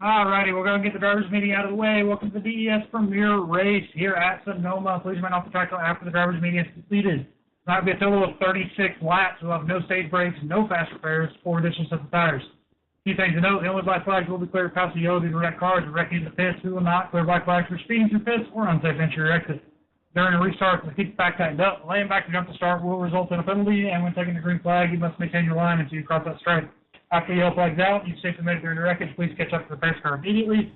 Alrighty, we're going to get the drivers' meeting out of the way. Welcome to the DES Premier Race here at Sonoma. Please remain off the track after the drivers' meeting is completed. Tonight will be a total of 36 laps. We'll have no stage breaks, no fast repairs, 4 additional sets of tires. A few things to note: the only black flags will be cleared past the yellow due to red cars and wrecking the pits. We will not clear black flags for speeding through pits or unsafe entry or exit. During a restart, to keep the back tightened up, laying back to jump to start will result in a penalty, and when taking the green flag, you must maintain your line until you cross that stripe. After the yellow flag's out, you safely made it through the wreckage. Please catch up to the pace car immediately.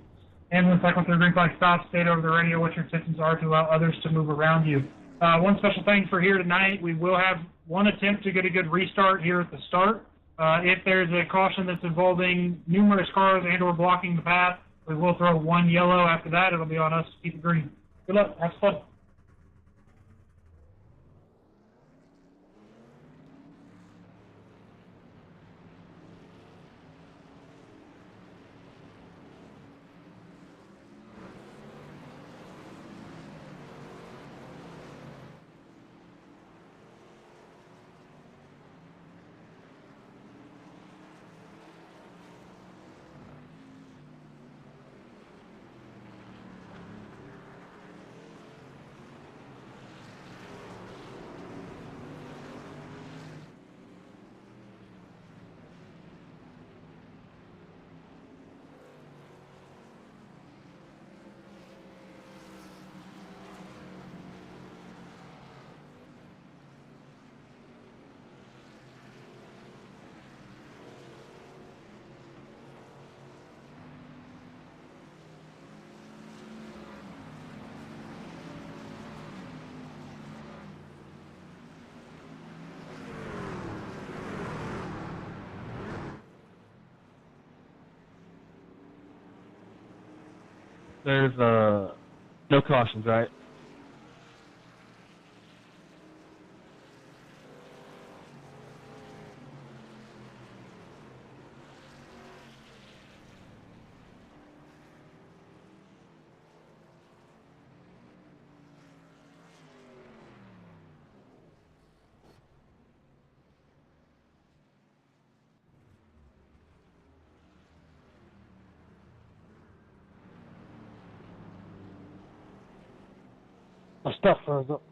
And when cycling through the green flag stops, state over the radio what your intentions are to allow others to move around you. One special thing for here tonight, we will have one attempt to get a good restart here at the start. If there's a caution that's involving numerous cars and or blocking the path, we will throw one yellow. After that, it'll be on us to keep it green. Good luck. Have fun. There's no cautions, right? My stuff froze up.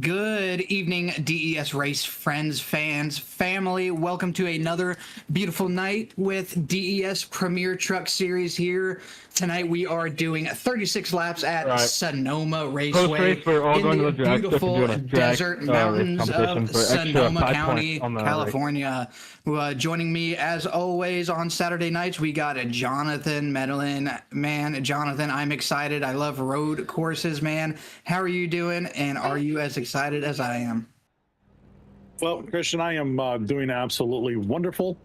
Good evening, DES race friends, fans, family. Welcome to another beautiful night with DES Premier Truck Series here. Tonight we are doing 36 laps at Sonoma Raceway Post-race, we're all in going the to the drag, beautiful doing a drag, desert race mountains competition of for extra Sonoma 5 County, points on the California. Joining me as always on Saturday nights, we got a Jonathan Medellin. Man, Jonathan, I'm excited. I love road courses, man. How are you doing? And are you as excited as I am? Well, Christian, I am doing absolutely wonderful.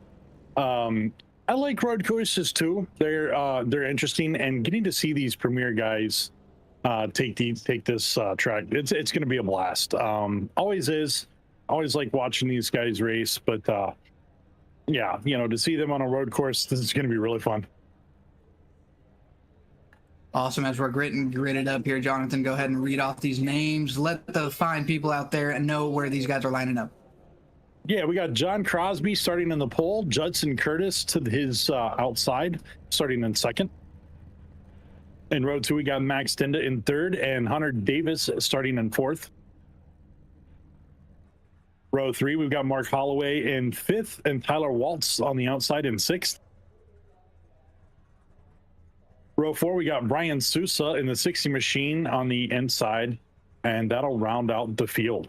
I like road courses too. They're interesting, and getting to see these premier guys take this track, it's going to be a blast. Always is. Always like watching these guys race, but yeah, to see them on a road course, this is going to be really fun. Awesome. As we're gridded up here, Jonathan, go ahead and read off these names. Let the fine people out there know where these guys are lining up. Yeah, we got John Crosby starting in the pole, Judson Curtis to his outside, starting in second. In row 2, we got Max Dinda in third, and Hunter Davis starting in fourth. Row 3, we've got Mark Holloway in fifth, and Tyler Waltz on the outside in sixth. Row 4, we got Brian Sousa in the 60 machine on the inside, and that'll round out the field.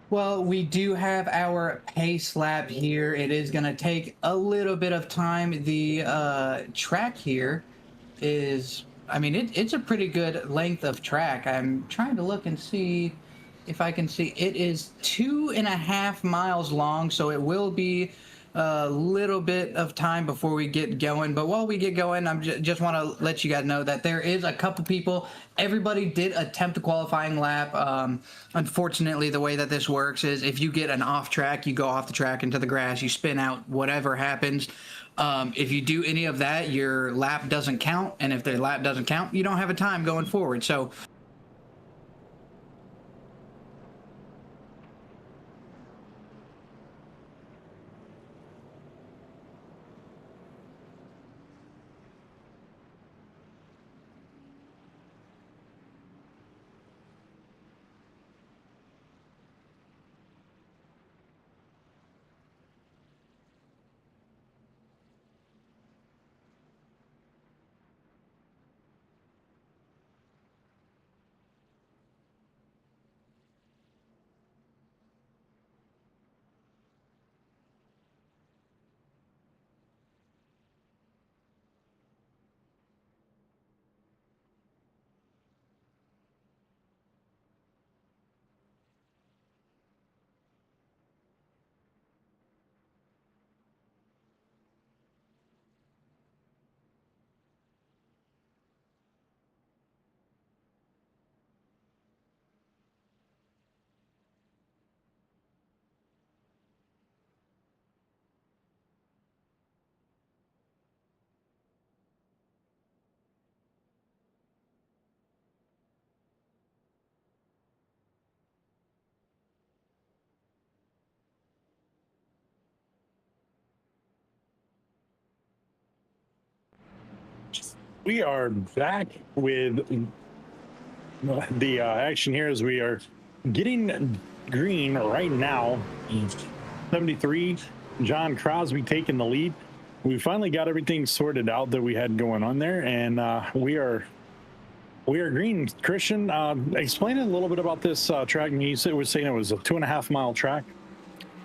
Well, we do have our pace lap here. It is going to take a little bit of time. The track here is, I mean, it's a pretty good length of track. I'm trying to look and see if I can see. It is 2.5 miles long, so it will be a little bit of time before we get going. But while we get going, I just want to let you guys know that there is a couple people. Everybody did attempt the qualifying lap. Unfortunately, the way that this works is if you get an off track, you go off the track into the grass, you spin out, whatever happens. If you do any of that, your lap doesn't count. And if the lap doesn't count, you don't have a time going forward. So We are back with the action here as we are getting green right now. 73, John Crosby taking the lead. We finally got everything sorted out that we had going on there, and we are green. Christian, explain a little bit about this track. You said was saying it was a 2.5 mile track.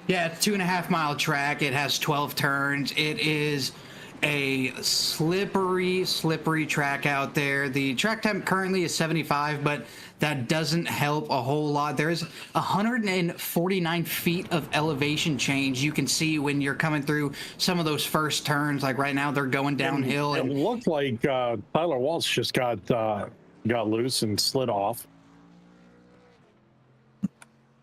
Yeah, 2.5 mile track. It has 12 turns. It is a slippery track out there. The track time currently is 75, but that doesn't help a whole lot. There's 149 feet of elevation change you can see when you're coming through some of those first turns. Like right now, they're going downhill. It looked like Tyler Walsh just got loose and slid off.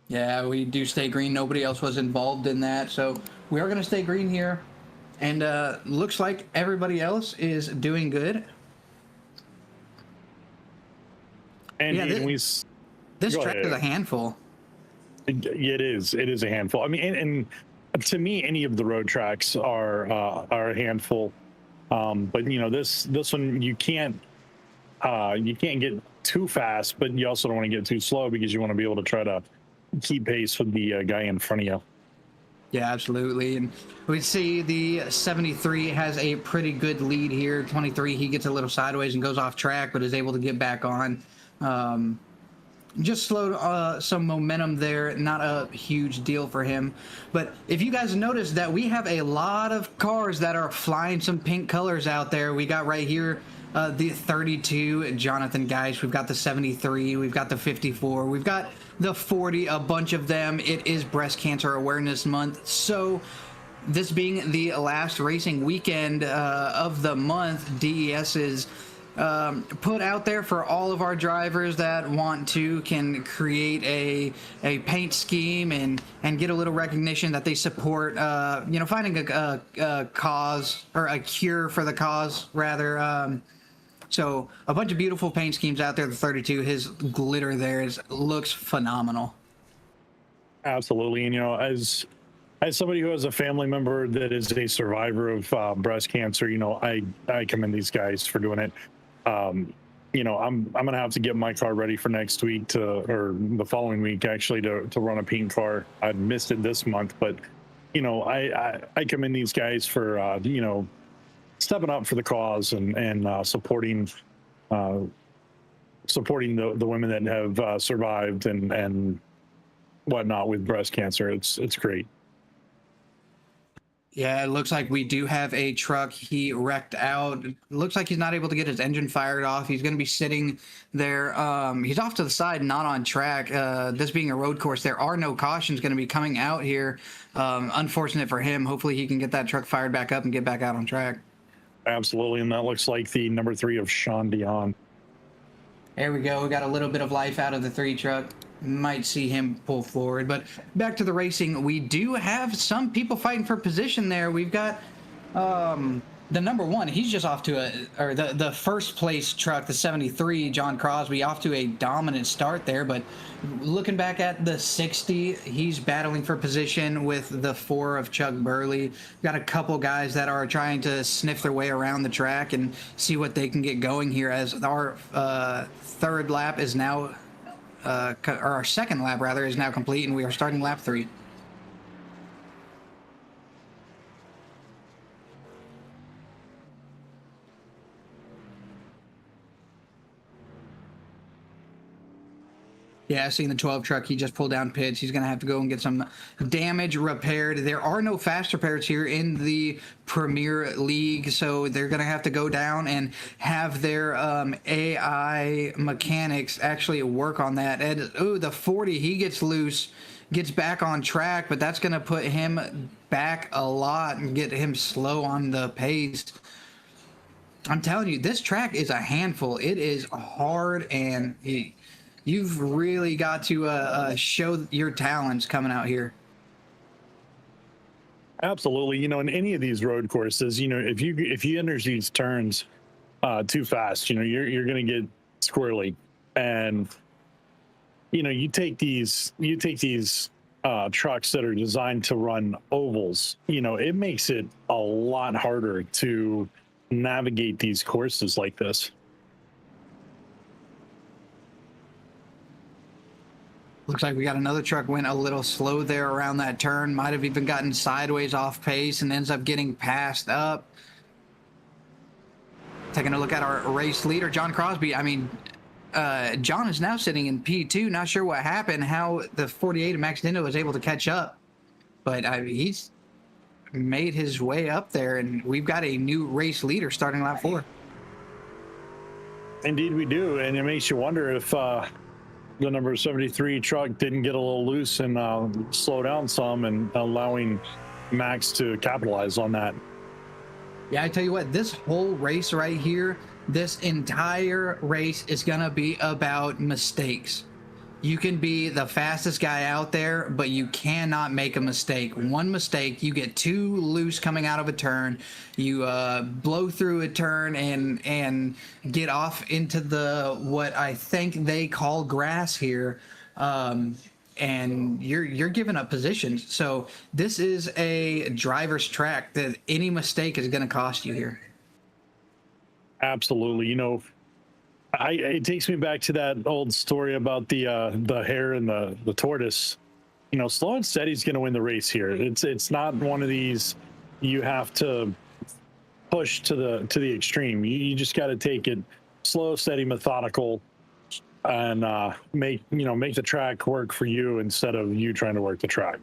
Yeah, we do stay green. Nobody else was involved in that, so we are going to stay green here. And looks like everybody else is doing good. And yeah, this track is a handful. It is a handful. I mean, and to me, any of the road tracks are a handful. But you know, this one you can't get too fast, but you also don't want to get too slow because you want to be able to try to keep pace with the guy in front of you. Yeah, absolutely. And we see the 73 has a pretty good lead here. 23, he gets a little sideways and goes off track, but is able to get back on. Just slowed some momentum there. Not a huge deal for him. But if you guys notice that we have a lot of cars that are flying some pink colors out there. We got right here the 32, Jonathan Geis. We've got the 73. We've got the 54. We've got the 40, a bunch of them. It is Breast Cancer Awareness Month. So this being the last racing weekend of the month, DES is put out there for all of our drivers that want to can create a paint scheme and get a little recognition that they support, finding a cause or a cure for the cause rather. So a bunch of beautiful paint schemes out there. The 32, his glitter there looks phenomenal. Absolutely. And, as somebody who has a family member that is a survivor of breast cancer, I commend these guys for doing it. I'm going to have to get my car ready for next week or the following week, actually, to run a paint car. I missed it this month, but, I commend these guys for, stepping up for the cause and supporting the women that have survived and whatnot with breast cancer. It's great. Yeah, it looks like we do have a truck. He wrecked out. It looks like he's not able to get his engine fired off. He's going to be sitting there. He's off to the side, not on track. This being a road course, there are no cautions going to be coming out here. Unfortunate for him. Hopefully he can get that truck fired back up and get back out on track. Absolutely, and that looks like the number 3 of Sean Dion. There we go. We got a little bit of life out of the 3 truck. Might see him pull forward. But back to the racing, we do have some people fighting for position there. We've got the number 1. He's just off to the first place truck, the 73, John Crosby, off to a dominant start there. But looking back at the 60, he's battling for position with the 4 of Chuck Burley. Got a couple guys that are trying to sniff their way around the track and see what they can get going here as our third lap is now, or our second lap rather, is now complete, and we are starting lap 3. Yeah, seeing the 12 truck, he just pulled down pits. He's going to have to go and get some damage repaired. There are no fast repairs here in the Premier League, so they're going to have to go down and have their AI mechanics actually work on that. And, the 40, he gets loose, gets back on track, but that's going to put him back a lot and get him slow on the pace. I'm telling you, this track is a handful. It is hard, and you've really got to show your talents coming out here. Absolutely. In any of these road courses, if you enter these turns too fast, you're going to get squirrely. And you take these trucks that are designed to run ovals, it makes it a lot harder to navigate these courses like this. Looks like we got another truck went a little slow there around that turn. Might have even gotten sideways off pace and ends up getting passed up. Taking a look at our race leader, John Crosby. I mean, John is now sitting in P2. Not sure what happened, how the 48 of Max Dindo was able to catch up. But he's made his way up there, and we've got a new race leader starting lap 4. Indeed we do, and it makes you wonder if the number 73 truck didn't get a little loose and slow down some, and allowing Max to capitalize on that. Yeah, I tell you what, this whole race right here, this entire race is going to be about mistakes. You can be the fastest guy out there, but you cannot make a mistake. One mistake, you get too loose coming out of a turn, you blow through a turn and get off into the what I think they call grass here, and you're giving up positions. So this is a driver's track that any mistake is going to cost you here. Absolutely. You know, it takes me back to that old story about the hare and the tortoise. You know, slow and steady is going to win the race here. It's not one of these you have to push to the extreme. You just got to take it slow, steady, methodical, and make the track work for you instead of you trying to work the track.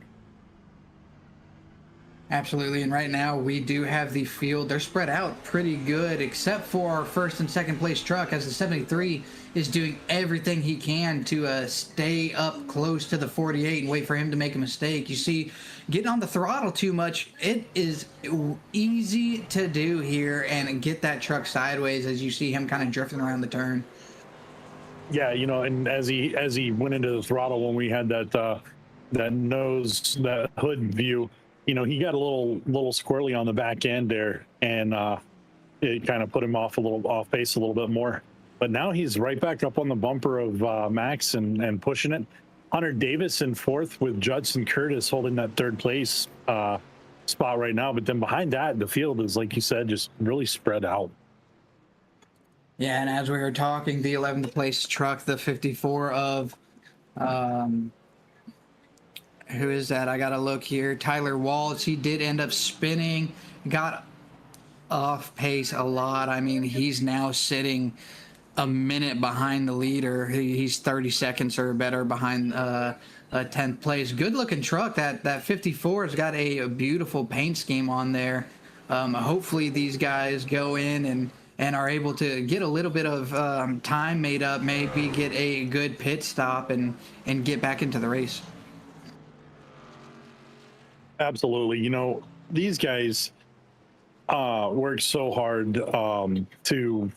Absolutely, and right now we do have the field. They're spread out pretty good, except for our first and second place truck, as the 73 is doing everything he can to stay up close to the 48 and wait for him to make a mistake. You see, getting on the throttle too much, it is easy to do here and get that truck sideways as you see him kind of drifting around the turn. Yeah, you know, and as he went into the throttle when we had that hood view, you know, he got a little squirrely on the back end there, and it kind of put him off pace a little bit more. But now he's right back up on the bumper of Max and pushing it. Hunter Davis in fourth with Judson Curtis holding that third place spot right now. But then behind that, the field is, like you said, just really spread out. Yeah, and as we were talking, the 11th place truck, the 54 of who is that? I gotta look here. Tyler Waltz. He did end up spinning, got off pace a lot. I mean, he's now sitting a minute behind the leader. He's 30 seconds or better behind 10th place. Good looking truck. That 54 has got a beautiful paint scheme on there. Hopefully these guys go in and are able to get a little bit of time made up, maybe get a good pit stop and get back into the race. Absolutely. You know, these guys work so hard to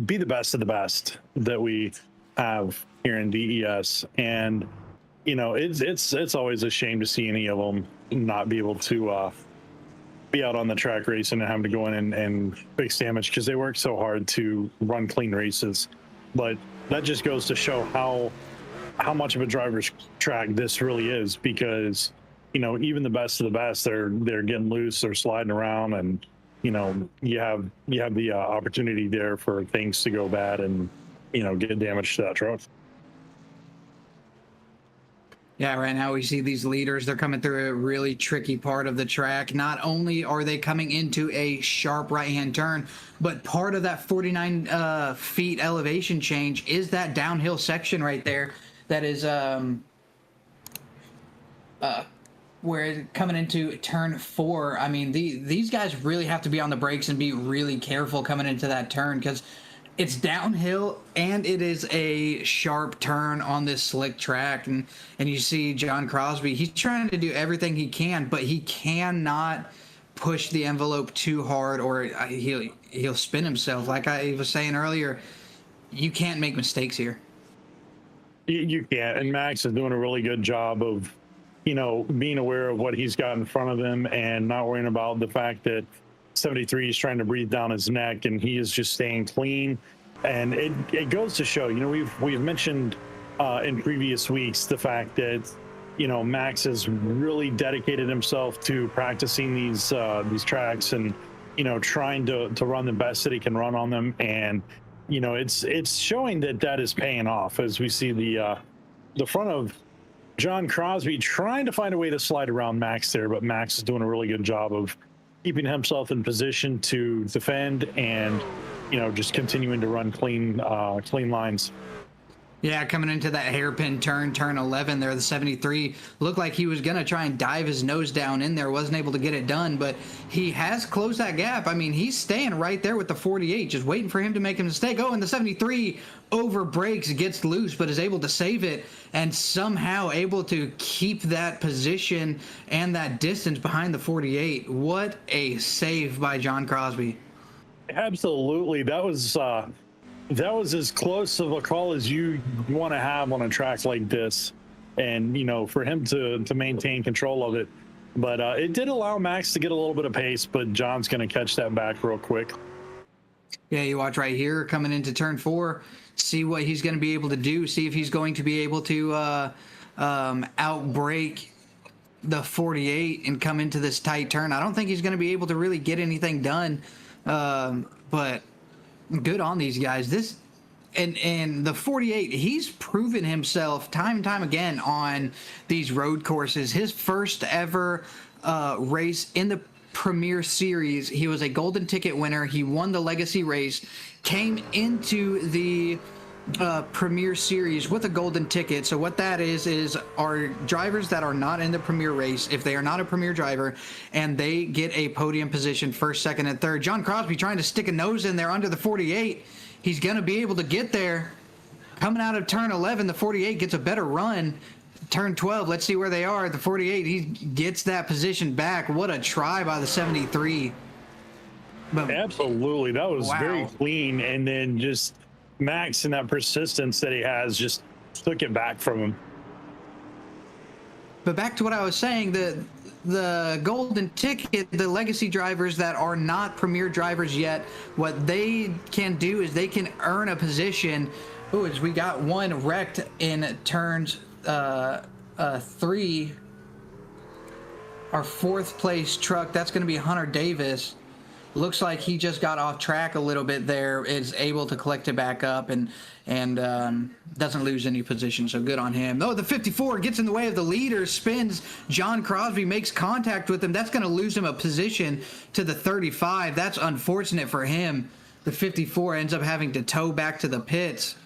be the best of the best that we have here in DES. And, you know, it's always a shame to see any of them not be able to be out on the track racing and having to go in and fix damage, because they work so hard to run clean races. But that just goes to show how much of a driver's track this really is, because, you know, even the best of the best, they're getting loose, they're sliding around, and, you know, you have the opportunity there for things to go bad and, you know, get damage to that truck. Yeah, right now we see these leaders. They're coming through a really tricky part of the track. Not only are they coming into a sharp right-hand turn, but part of that 49 feet elevation change is that downhill section right there that is where coming into turn 4. I mean, these guys really have to be on the brakes and be really careful coming into that turn, because it's downhill and it is a sharp turn on this slick track. And you see John Crosby, he's trying to do everything he can, but he cannot push the envelope too hard or he'll spin himself. Like I was saying earlier, you can't make mistakes here. You can't. And Max is doing a really good job of, you know, being aware of what he's got in front of him and not worrying about the fact that 73 is trying to breathe down his neck, and he is just staying clean. And it goes to show, you know, we've mentioned in previous weeks the fact that, you know, Max has really dedicated himself to practicing these tracks and, you know, trying to run the best that he can run on them. And, you know, it's showing that is paying off, as we see the front of John Crosby trying to find a way to slide around Max there, but Max is doing a really good job of keeping himself in position to defend and, you know, just continuing to run clean lines. Yeah, coming into that hairpin turn 11 there, the 73 looked like he was going to try and dive his nose down in there, wasn't able to get it done, but he has closed that gap. I mean, he's staying right there with the 48, just waiting for him to make a mistake. Oh, and the 73 over brakes, gets loose, but is able to save it and somehow able to keep that position and that distance behind the 48. What a save by John Crosby. Absolutely. That was as close of a call as you want to have on a track like this, and you know, for him to maintain control of it. But it did allow Max to get a little bit of pace, but John's going to catch that back real quick. Yeah, you watch right here coming into turn 4, see what he's going to be able to do, see if he's going to be able to outbrake the 48 and come into this tight turn. I don't think he's going to be able to really get anything done, but good on these guys. This and the 48, he's proven himself time and time again on these road courses. His first ever race in the Premier Series, he was a golden ticket winner. He won the legacy race, came into the Premier Series with a golden ticket. So what that is our drivers that are not in the Premier race, if they are not a Premier driver, and they get a podium position, first, second, and third. John Crosby trying to stick a nose in there under the 48. He's going to be able to get there. Coming out of turn 11, the 48 gets a better run. Turn 12, let's see where they are. The 48, he gets that position back. What a try by the 73. But, absolutely. That was very clean. And then just Max and that persistence that he has just took it back from him. But back to what I was saying, the golden ticket, the legacy drivers that are not Premier drivers yet, what they can do is they can earn a position. Ooh, as we got one wrecked in turns 3. Our 4th place truck, that's going to be Hunter Davis. Looks like he just got off track a little bit there, is able to collect it back up and doesn't lose any position, so good on him. Oh, the 54 gets in the way of the leader, spins. John Crosby makes contact with him. That's going to lose him a position to the 35. That's unfortunate for him. The 54 ends up having to tow back to the pits.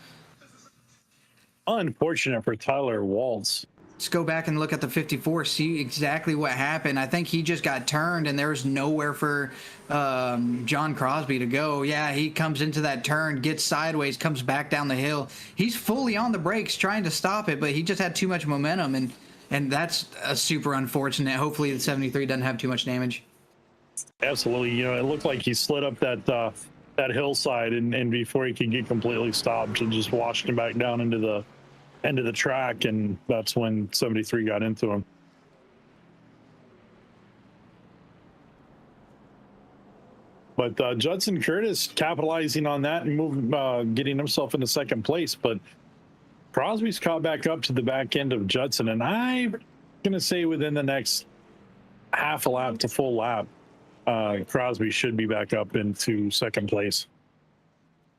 Unfortunate for Tyler Waltz. Let's go back and look at the 54, see exactly what happened. I think he just got turned and there's nowhere for John Crosby to go. Yeah, he comes into that turn, gets sideways, comes back down the hill. He's fully on the brakes trying to stop it, but he just had too much momentum, and that's super unfortunate. Hopefully the 73 doesn't have too much damage. Absolutely. You know, it looked like he slid up that hillside, and before he could get completely stopped, it just washed him back down into the end of the track, and that's when 73 got into him. But Judson Curtis capitalizing on that and getting himself into second place. But Crosby's caught back up to the back end of Judson, and I'm going to say within the next half a lap to full lap, Crosby should be back up into second place.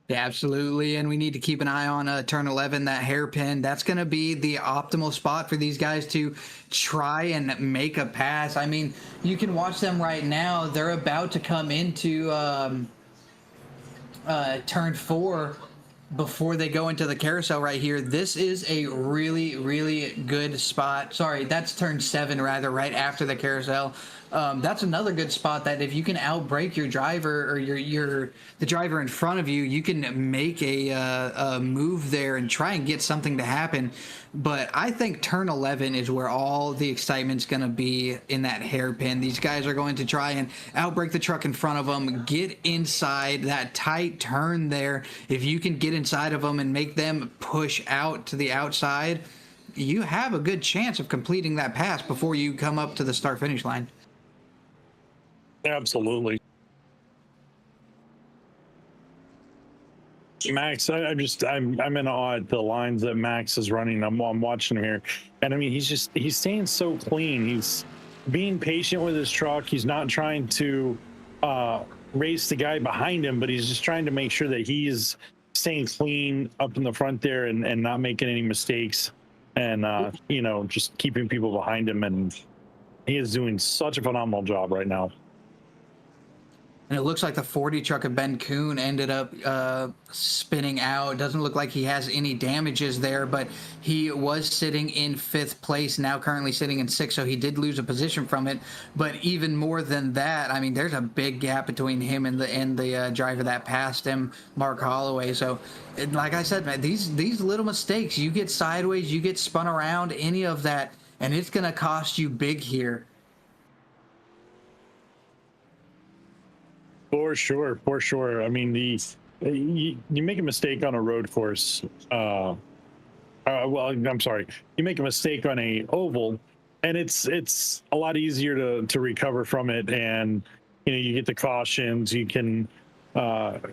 Yeah, absolutely, and we need to keep an eye on turn 11, that hairpin. That's going to be the optimal spot for these guys to try and make a pass. I mean, you can watch them right now. They're about to come into turn 4 before they go into the carousel right here. This is a really, really good spot. Sorry, that's turn 7 rather, right after the carousel. That's another good spot that if you can outbrake your driver or the driver in front of you, you can make a move there and try and get something to happen. But I think turn 11 is where all the excitement's going to be in that hairpin. These guys are going to try and outbrake the truck in front of them, get inside that tight turn there. If you can get inside of them and make them push out to the outside, you have a good chance of completing that pass before you come up to the start-finish line. Absolutely. Max, I'm in awe at the lines that Max is running. I'm watching him here, and I mean he's staying so clean. He's being patient with his truck. He's not trying to race the guy behind him, but he's just trying to make sure that he's staying clean up in the front there and not making any mistakes. and just keeping people behind him, and he is doing such a phenomenal job right now. And it looks like the 40 truck of Ben Kuhn ended up spinning out. It doesn't look like he has any damages there, but he was sitting in 5th place, now currently sitting in 6th, so he did lose a position from it. But even more than that, I mean, there's a big gap between him and the driver that passed him, Mark Holloway. So, like I said, man, these little mistakes, you get sideways, you get spun around, any of that, and it's going to cost you big here. For sure. I mean, you make a mistake on a road course. Well, I'm sorry. You make a mistake on a oval, and it's a lot easier to recover from it. And you get the cautions. You can have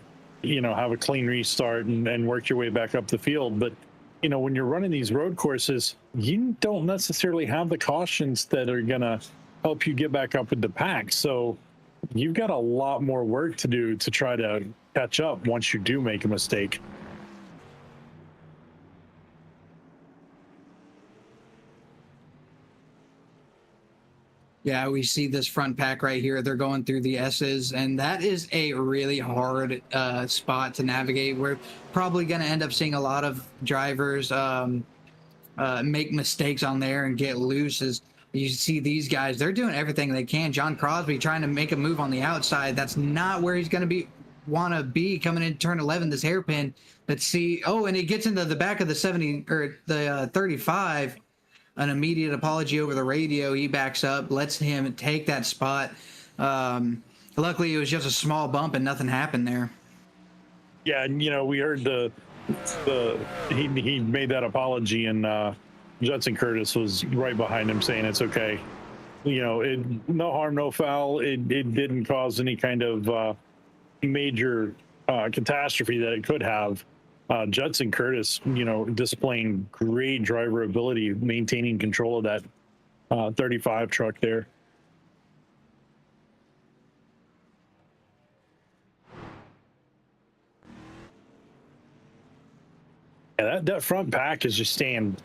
a clean restart and work your way back up the field. But when you're running these road courses, you don't necessarily have the cautions that are gonna help you get back up with the pack. So you've got a lot more work to do to try to catch up once you do make a mistake. Yeah, we see this front pack right here. They're going through the S's, and that is a really hard spot to navigate. We're probably going to end up seeing a lot of drivers make mistakes on there and get loose. As you see these guys, they're doing everything they can. John Crosby trying to make a move on the outside. That's not where he's going to want to be coming in turn 11, this hairpin. Let's see. Oh, and he gets into the back of the 70 or the 35. An immediate apology over the radio. He backs up, lets him take that spot. Luckily, it was just a small bump and nothing happened there. Yeah, and we heard he made that apology, and Judson Curtis was right behind him saying it's okay. No harm, no foul. It didn't cause any kind of major catastrophe that it could have. Judson Curtis, displaying great driver ability, maintaining control of that 35 truck there. Yeah, that front pack is just staying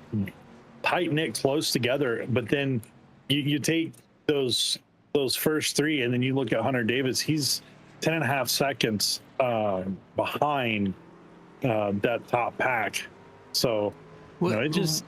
tight-knit, close together. But then you take those first three, and then you look at Hunter Davis. He's 10.5 seconds behind that top pack. So it just.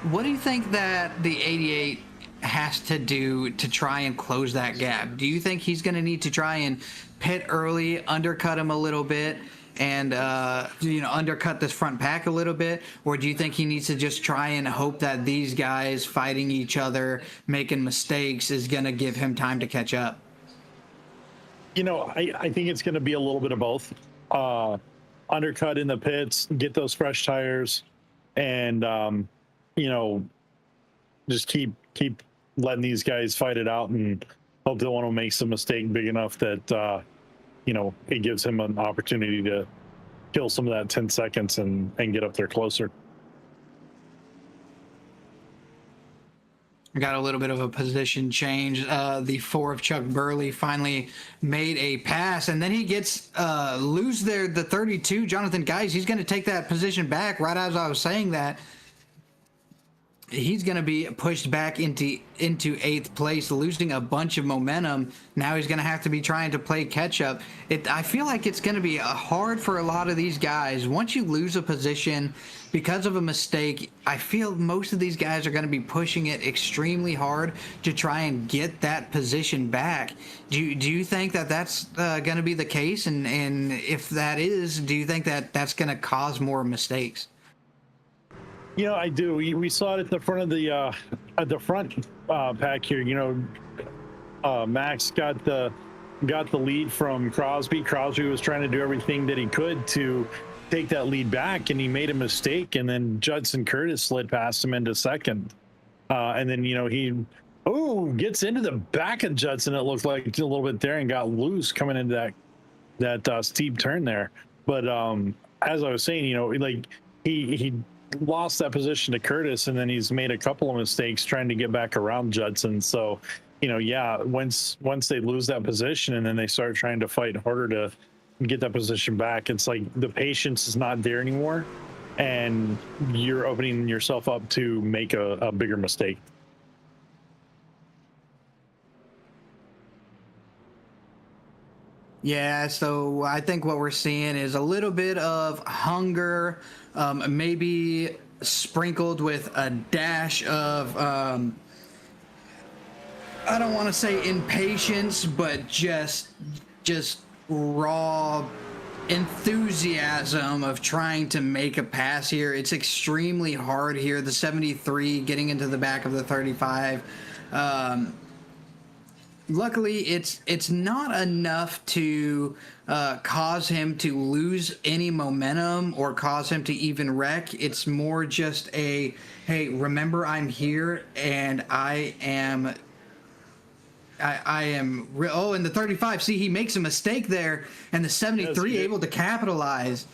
What do you think that the 88 has to do to try and close that gap? Do you think he's going to need to try and pit early, undercut him a little bit, and undercut this front pack a little bit, or do you think he needs to just try and hope that these guys fighting each other, making mistakes, is going to give him time to catch up? I think it's going to be a little bit of both. Undercut in the pits, get those fresh tires, and just keep letting these guys fight it out, and hope that one will make some mistake big enough that it gives him an opportunity to kill some of that 10 seconds and get up there closer. We got a little bit of a position change. The 4 of Chuck Burley finally made a pass, and then he gets loose there. The 32, Jonathan Geis, he's going to take that position back. Right as I was saying that, he's going to be pushed back into 8th place, losing a bunch of momentum. Now he's going to have to be trying to play catch up. I feel like it's going to be hard for a lot of these guys. Once you lose a position because of a mistake, I feel most of these guys are going to be pushing it extremely hard to try and get that position back. Do you think that that's going to be the case? And if that is, do you think that that's going to cause more mistakes? I do. We saw it at the front of the front pack here. Max got the lead from Crosby. Crosby was trying to do everything that he could to take that lead back, and he made a mistake. And then Judson Curtis slid past him into second. And then he gets into the back of Judson. It looked like a little bit there, and got loose coming into that steep turn there. But as I was saying, he lost that position to Curtis, and then he's made a couple of mistakes trying to get back around Judson. So, once they lose that position and then they start trying to fight harder to get that position back, it's like the patience is not there anymore. and you're opening yourself up to make a bigger mistake. Yeah, so I think what we're seeing is a little bit of hunger, maybe sprinkled with a dash of, I don't want to say impatience, but just raw enthusiasm of trying to make a pass here. It's extremely hard here. The 73 getting into the back of the 35. Luckily, it's not enough to cause him to lose any momentum or cause him to even wreck. It's more just a, hey, remember I'm here and I am. Oh, and the 35. See, he makes a mistake there, and the 73 able to capitalize.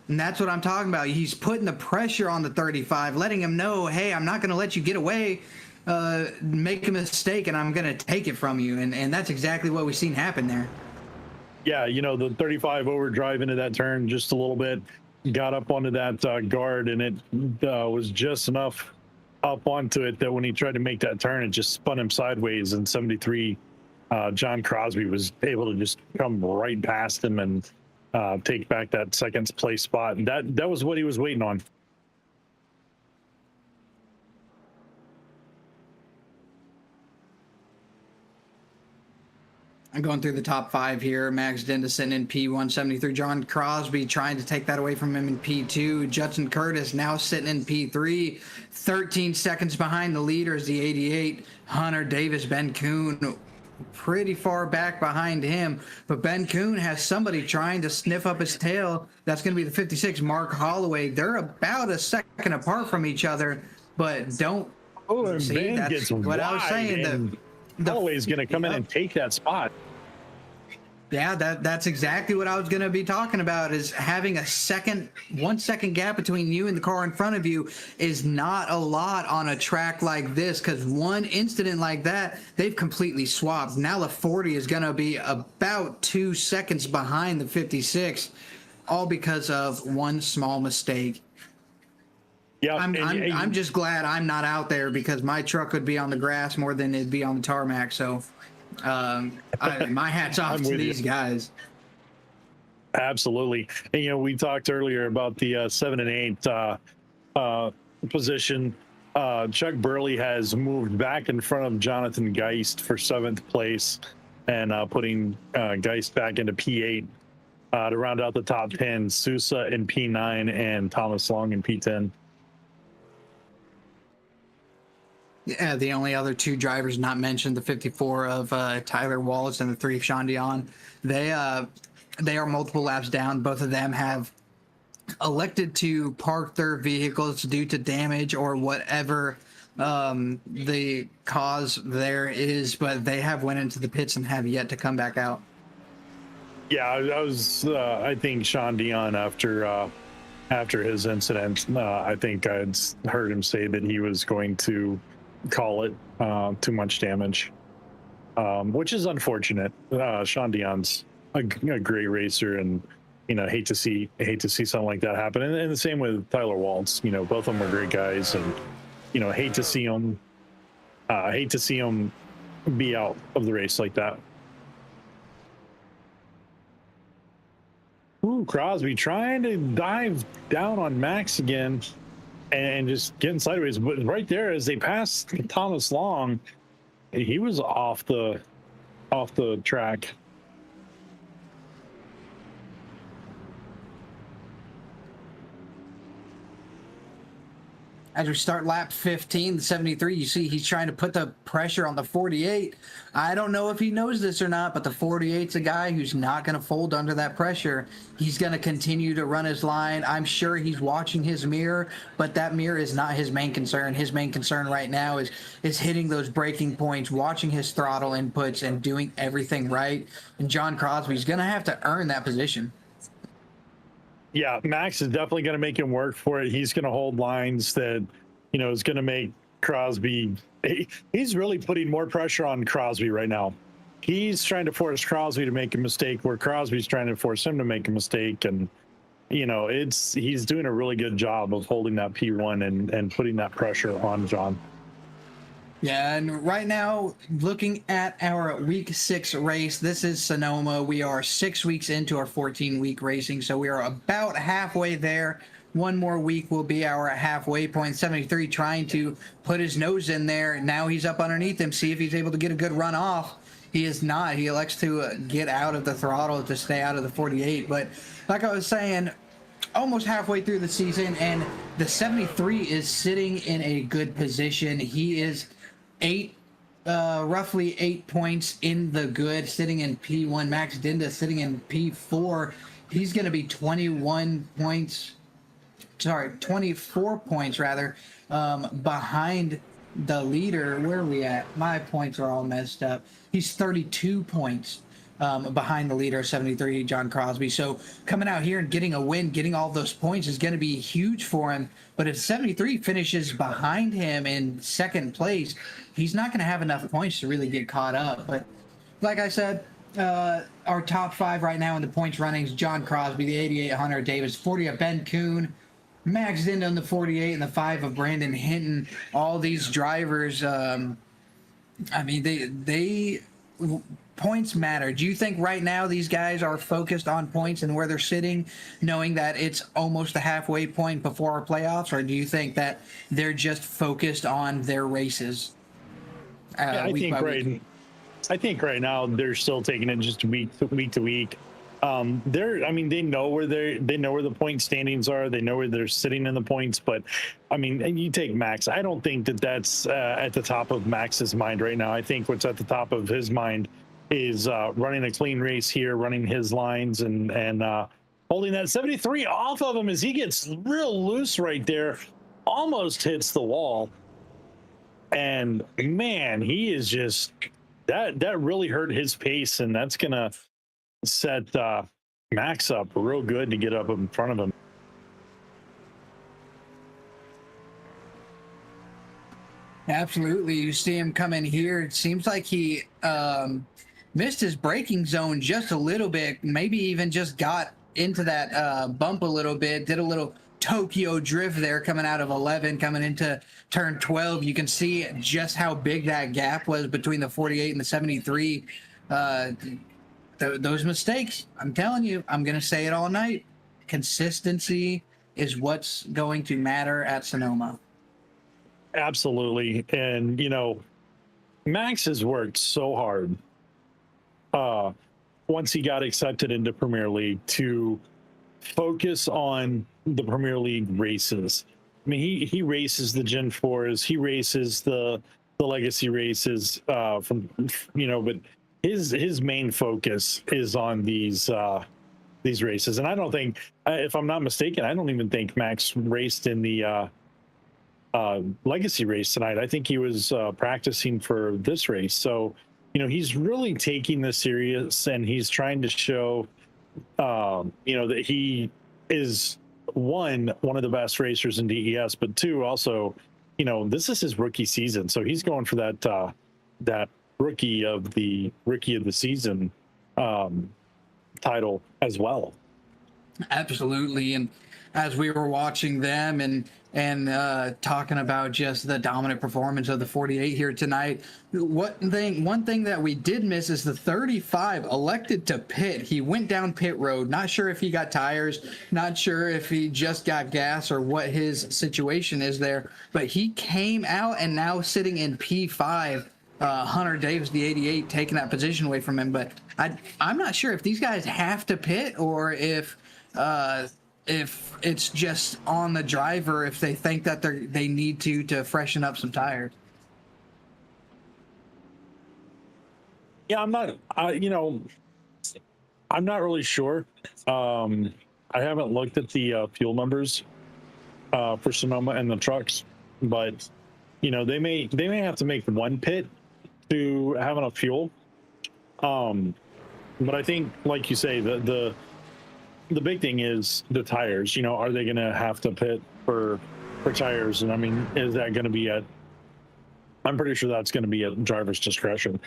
And that's what I'm talking about. He's putting the pressure on the 35, letting him know, hey, I'm not going to let you get away. Make a mistake and I'm going to take it from you. And that's exactly what we've seen happen there. Yeah, you know, the 35 overdrive into that turn just a little bit, got up onto that guard, and it was just enough up onto it that when he tried to make that turn, it just spun him sideways, and 73 John Crosby was able to just come right past him and take back that second place spot. And that was what he was waiting on. I'm going through the top 5 here. Max Dennison in P173. John Crosby trying to take that away from him in P2. Judson Curtis now sitting in P3. 13 seconds behind the leaders, the 88. Hunter Davis, Ben Kuhn pretty far back behind him. But Ben Kuhn has somebody trying to sniff up his tail. That's going to be the 56, Mark Holloway. They're about a second apart from each other, but don't see. Ben that's gets what I was saying. Holloway's going to come in and take that spot. Yeah, that's exactly what I was going to be talking about, is having a 1 second gap between you and the car in front of you is not a lot on a track like this, because one incident like that, they've completely swapped. Now the 40 is going to be about 2 seconds behind the 56, all because of one small mistake. Yeah, I'm just glad I'm not out there, because my truck would be on the grass more than it'd be on the tarmac. So my hat's off to these guys. Absolutely. And, you know, we talked earlier about the 7 and 8 position. Chuck Burley has moved back in front of Jonathan Geist for 7th place, and putting Geist back into P8 to round out the top 10. Sousa in P9 and Thomas Long in P10. Yeah, the only other 2 drivers not mentioned, the 54 of Tyler Wallace and the 3 of Sean Dion, they are multiple laps down. Both of them have elected to park their vehicles due to damage or whatever the cause there is, but they have went into the pits and have yet to come back out. Yeah, I think Sean Dion, after his incident, I think I'd heard him say that he was going to call it too much damage, which is unfortunate. Sean Dion's a great racer, and you know, hate to see something like that happen. And the same with Tyler Waltz. You know, both of them are great guys, and you know, hate to see them be out of the race like that. Ooh, Crosby trying to dive down on Max again and just getting sideways. But right there, as they passed Thomas Long, he was off the track. As we start lap 15, the 73, you see he's trying to put the pressure on the 48. I don't know if he knows this or not, but the 48's a guy who's not going to fold under that pressure. He's going to continue to run his line. I'm sure he's watching his mirror, but that mirror is not his main concern. His main concern right now is hitting those braking points, watching his throttle inputs, and doing everything right. And John Crosby's going to have to earn that position. Yeah, Max is definitely going to make him work for it. He's going to hold lines that, you know, is going to make Crosby. He's really putting more pressure on Crosby right now. He's trying to force Crosby to make a mistake where Crosby's trying to force him to make a mistake. And he's doing a really good job of holding that P1 and putting that pressure on John. Yeah, and right now, looking at our week 6 race, this is Sonoma. We are 6 weeks into our 14-week racing, so we are about halfway there. One more week will be our halfway point. 73 trying to put his nose in there. Now he's up underneath him, see if he's able to get a good run off. He is not. He elects to get out of the throttle to stay out of the 48. But like I was saying, almost halfway through the season, and the 73 is sitting in a good position. He is roughly 8 points in the good, sitting in P1. Max Dinda sitting in P4. He's going to be 24 points rather, behind the leader. Where are we at? My points are all messed up. He's 32 points behind the leader, 73, John Crosby. So coming out here and getting a win, getting all those points is going to be huge for him. But if 73 finishes behind him in second place, he's not going to have enough points to really get caught up. But like I said, our top 5 right now in the points runnings: John Crosby, the 88, Hunter Davis, 40 of Ben Kuhn, Max Dinda on the 48, and the 5 of Brandon Hinton. All these drivers, they points matter. Do you think right now these guys are focused on points and where they're sitting, knowing that it's almost the halfway point before our playoffs, or do you think that they're just focused on their races? I think right now they're still taking it just week to week. They know where the point standings are. They know where they're sitting in the points. But and you take Max. I don't think that's at the top of Max's mind right now. I think what's at the top of his mind is running a clean race here, running his lines, and holding that 73 off of him as he gets real loose right there, almost hits the wall. And man, he is just that really hurt his pace, and that's gonna set Max up real good to get up in front of him. Absolutely. You see him come in here. It seems like he missed his braking zone just a little bit, maybe even just got into that bump a little bit, did a little Tokyo drift there coming out of 11, coming into turn 12. You can see just how big that gap was between the 48 and the 73. Those mistakes, I'm telling you, I'm going to say it all night. Consistency is what's going to matter at Sonoma. Absolutely. And, Max has worked so hard once he got accepted into Premier League to focus on the Premier League races. He races the Gen 4s, he races the legacy races but his main focus is on these races. And I don't think, if I'm not mistaken, I don't even think Max raced in the legacy race tonight. I think he was practicing for this race. So, he's really taking this serious, and he's trying to show, that he is one of the best racers in DES, but 2, also, this is his rookie season. So he's going for that rookie of the season title as well. Absolutely. And as we were watching them and talking about just the dominant performance of the 48 here tonight, one thing that we did miss is the 35 elected to pit. He went down pit road. Not sure if he got tires, not sure if he just got gas or what his situation is there, but he came out and now sitting in P5. Hunter Davis, the 88, taking that position away from him. But I'm not sure if these guys have to pit or if it's just on the driver, if they think that they need to freshen up some tires. Yeah, I'm not really sure. I haven't looked at the fuel numbers for Sonoma and the trucks, but they may have to make one pit to have enough fuel. But I think, like you say, the big thing is the tires. Are they going to have to pit for tires? And is that going to be I'm pretty sure that's going to be at driver's discretion.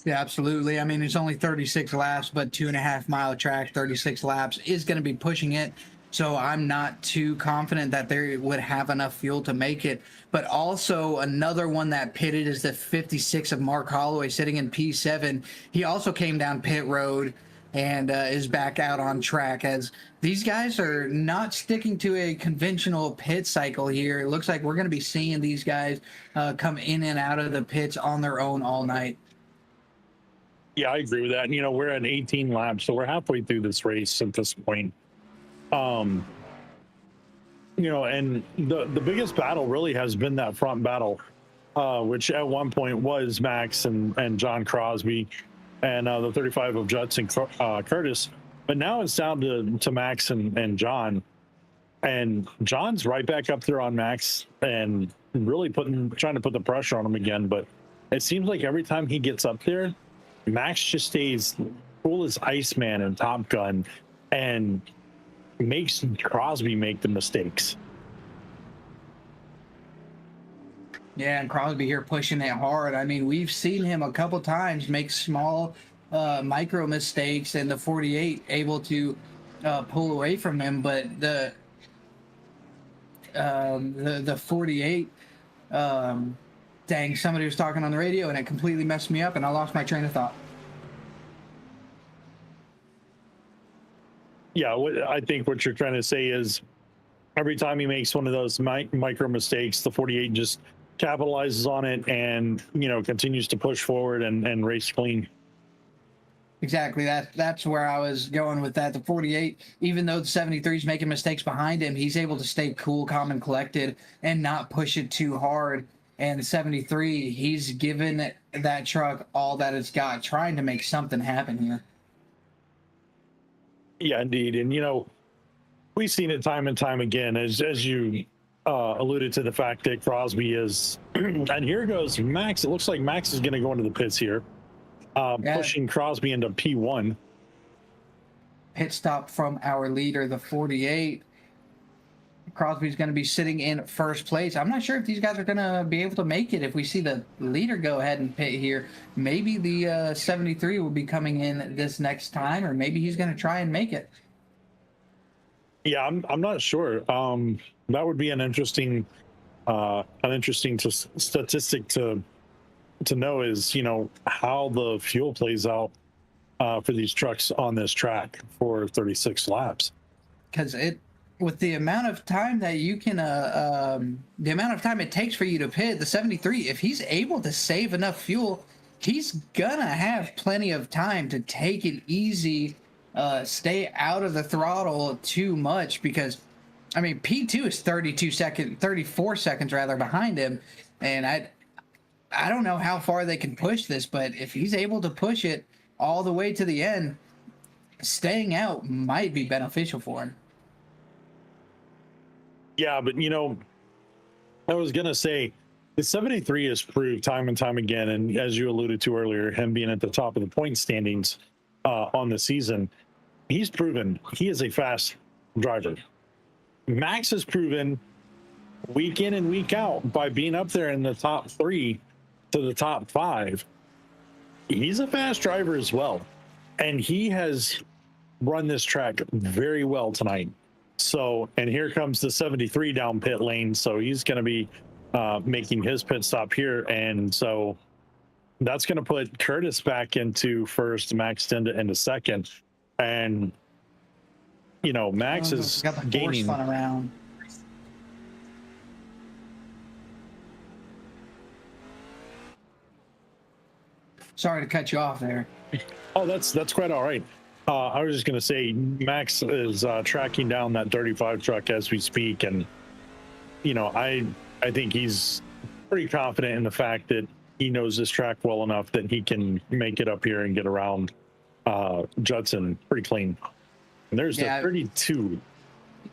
Yeah, absolutely. I mean, it's only 36 laps, but 2.5 mile track, 36 laps is going to be pushing it. So I'm not too confident that they would have enough fuel to make it. But also another one that pitted is the 56 of Mark Holloway sitting in P7. He also came down pit road and is back out on track, as these guys are not sticking to a conventional pit cycle here. It looks like we're going to be seeing these guys come in and out of the pits on their own all night. Yeah, I agree with that. You know, we're at 18 laps, so we're halfway through this race at this point. You know, and the biggest battle really has been that front battle, which at one point was Max and John Crosby and the 35 of Judson Curtis. But now it's down to Max and John. And John's right back up there on Max and really trying to put the pressure on him again. But it seems like every time he gets up there, Max just stays cool as Iceman and Top Gun and makes Crosby make the mistakes. Yeah, and Crosby here pushing it hard. I mean, we've seen him a couple times make small micro mistakes, and the 48 able to pull away from him. But the 48, dang, somebody was talking on the radio, and it completely messed me up, and I lost my train of thought. Yeah, I think what you're trying to say is every time he makes one of those micro mistakes, the 48 just capitalizes on it and, you know, continues to push forward and race clean. Exactly. That's where I was going with that. The 48, even though the 73 is making mistakes behind him, he's able to stay cool, calm, and collected and not push it too hard. And the 73, he's given that truck all that it's got, trying to make something happen here. Yeah, indeed. And, you know, we've seen it time and time again, as you alluded to the fact that Crosby is, and here goes Max. It looks like Max is going to go into the pits here, pushing Crosby into P1. Pit stop from our leader, the 48. Crosby's going to be sitting in first place. I'm not sure if these guys are going to be able to make it if we see the leader go ahead and pit here. Maybe the 73 will be coming in this next time, or maybe he's going to try and make it. Yeah, I'm not sure. That would be an interesting statistic to know, is, you know, how the fuel plays out for these trucks on this track for 36 laps. Because with the amount of time that you can, the amount of time it takes for you to pit, the 73, if he's able to save enough fuel, he's gonna have plenty of time to take it easy, stay out of the throttle too much, because, I mean, P2 is 34 seconds rather behind him, and I don't know how far they can push this, but if he's able to push it all the way to the end, staying out might be beneficial for him. Yeah, but, you know, I was going to say the 73 has proved time and time again, and as you alluded to earlier, him being at the top of the point standings on the season, he's proven he is a fast driver. Max has proven week in and week out by being up there in the top 3 to the top 5. He's a fast driver as well, and he has run this track very well tonight. So, and here comes the 73 down pit lane. So he's going to be making his pit stop here. And so that's going to put Curtis back into first, Max into second. And, you know, Max is got the gaining. force fun around. Sorry to cut you off there. Oh, that's quite all right. I was just going to say, Max is tracking down that 35 truck as we speak. And, you know, I think he's pretty confident in the fact that he knows this track well enough that he can make it up here and get around Judson pretty clean. And there's the 32.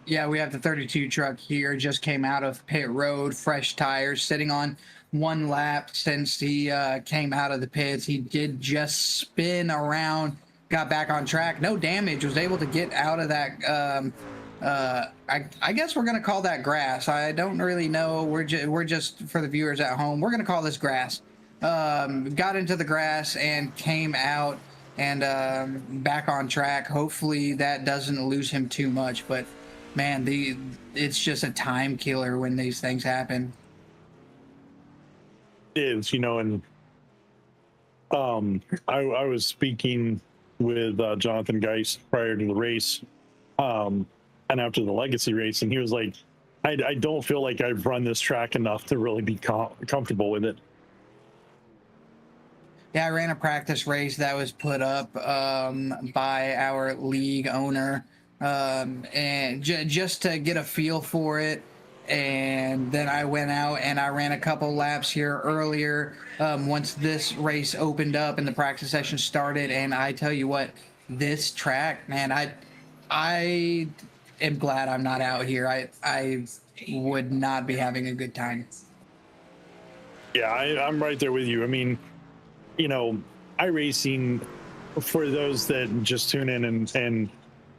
Yeah, we have the 32 truck here. Just came out of pit road, fresh tires, sitting on one lap since he came out of the pits. He did just spin around, got back on track, no damage, was able to get out of that. I guess we're gonna call that grass. I don't really know. We're just for the viewers at home, we're gonna call this grass. got into the grass and came out and back on track. Hopefully that doesn't lose him too much, but man, it's just a time killer when these things happen. It is, and I was speaking with Jonathan Geist prior to the race, and after the Legacy race, and he was like, I don't feel like I've run this track enough to really be comfortable with it. Yeah, I ran a practice race that was put up by our league owner, and just to get a feel for it. And then I went out and I ran a couple laps here earlier once this race opened up and the practice session started. And I tell you what, this track, man, I am glad I'm not out here. I would not be having a good time. Yeah, I'm right there with you. I mean, iRacing, for those that just tune in and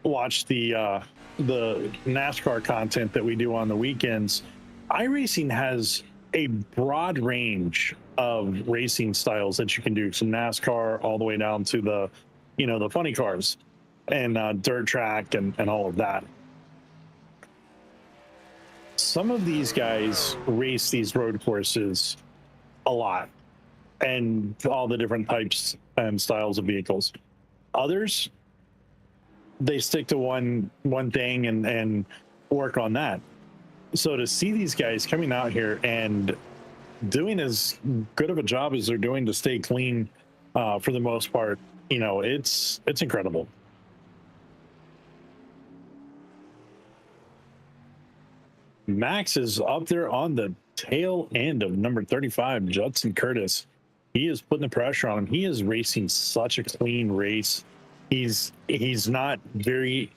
watch the NASCAR content that we do on the weekends, iRacing has a broad range of racing styles that you can do, from NASCAR all the way down to the funny cars and dirt track and all of that. Some of these guys race these road courses a lot, and all the different types and styles of vehicles. Others, they stick to one thing and work on that. So to see these guys coming out here and doing as good of a job as they're doing to stay clean, for the most part, it's incredible. Max is up there on the tail end of number 35, Judson Curtis. He is putting the pressure on him. He is racing such a clean race. He's not varying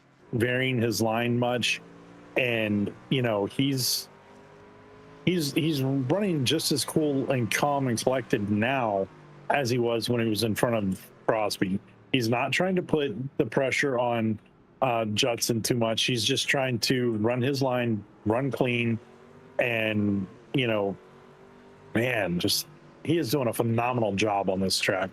his line much, and he's running just as cool and calm and collected now as he was when he was in front of Crosby. He's not trying to put the pressure on Judson too much. He's just trying to run his line, run clean, and he is doing a phenomenal job on this track.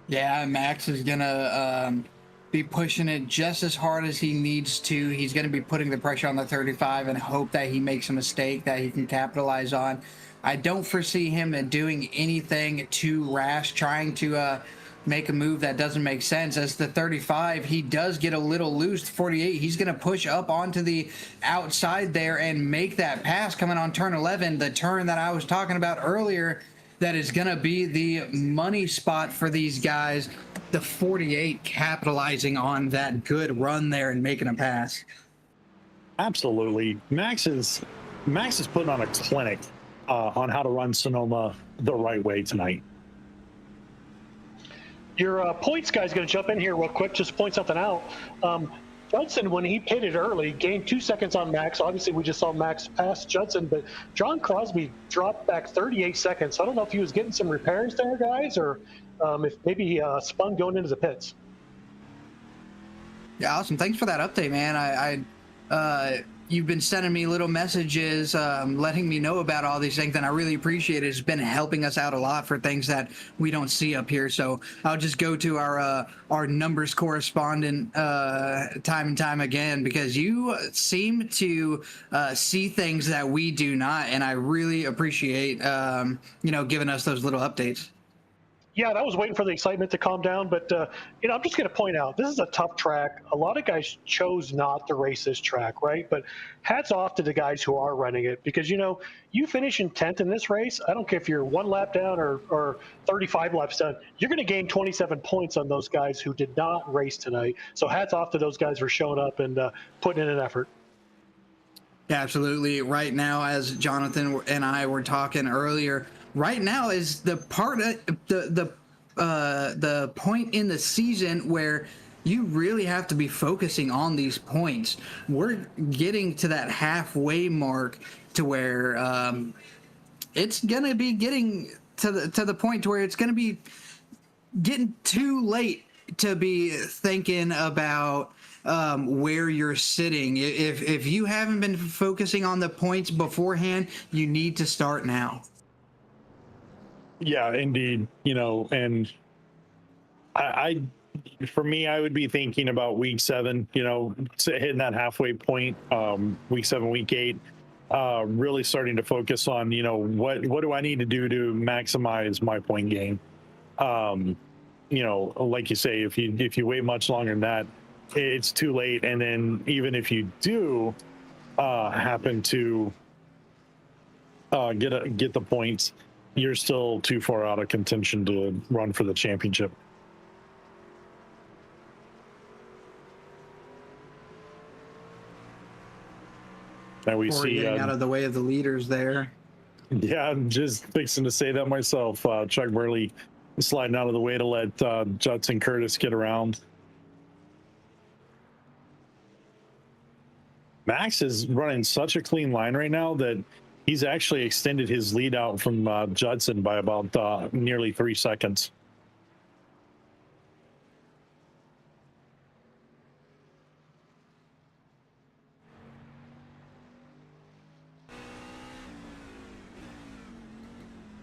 Yeah, Max is gonna be pushing it just as hard as he needs to. He's gonna be putting the pressure on the 35 and hope that he makes a mistake that he can capitalize on. I don't foresee him doing anything too rash, trying to make a move that doesn't make sense. As the 35, he does get a little loose. 48, he's going to push up onto the outside there and make that pass coming on turn 11, the turn that I was talking about earlier that is going to be the money spot for these guys. The 48 capitalizing on that good run there and making a pass. Absolutely. Max is putting on a clinic on how to run Sonoma the right way tonight. Your points guy's going to jump in here real quick, just point something out. Judson, when he pitted early, gained 2 seconds on Max. Obviously, we just saw Max pass Judson, but John Crosby dropped back 38 seconds. So I don't know if he was getting some repairs there, guys, or if maybe he spun going into the pits. Yeah, awesome. Thanks for that update, man. You've been sending me little messages, letting me know about all these things, and I really appreciate it. It's been helping us out a lot for things that we don't see up here. So I'll just go to our numbers correspondent time and time again, because you seem to see things that we do not, and I really appreciate giving us those little updates. Yeah, and I was waiting for the excitement to calm down, but I'm just going to point out, this is a tough track. A lot of guys chose not to race this track, right? But hats off to the guys who are running it, because you finish in 10th in this race. I don't care if you're 1 lap down or 35 laps down. You're going to gain 27 points on those guys who did not race tonight. So hats off to those guys for showing up and putting in an effort. Yeah, absolutely. Right now, as Jonathan and I were talking earlier, right now is the part of the point in the season where you really have to be focusing on these points. We're getting to that halfway mark to where it's gonna be getting to the point to where it's gonna be getting too late to be thinking about where you're sitting. If you haven't been focusing on the points beforehand, you need to start now. Yeah, indeed. And I for me, I would be thinking about week 7, hitting that halfway point, week 7, week 8, really starting to focus on, what do I need to do to maximize my point gain? Like you say, if you wait much longer than that, it's too late. And then even if you do happen to get the points, you're still too far out of contention to run for the championship. Now we see getting out of the way of the leaders there. Yeah, I'm just fixing to say that myself. Chuck Burley sliding out of the way to let Judson Curtis get around. Max is running such a clean line right now that he's actually extended his lead out from Judson by about nearly 3 seconds.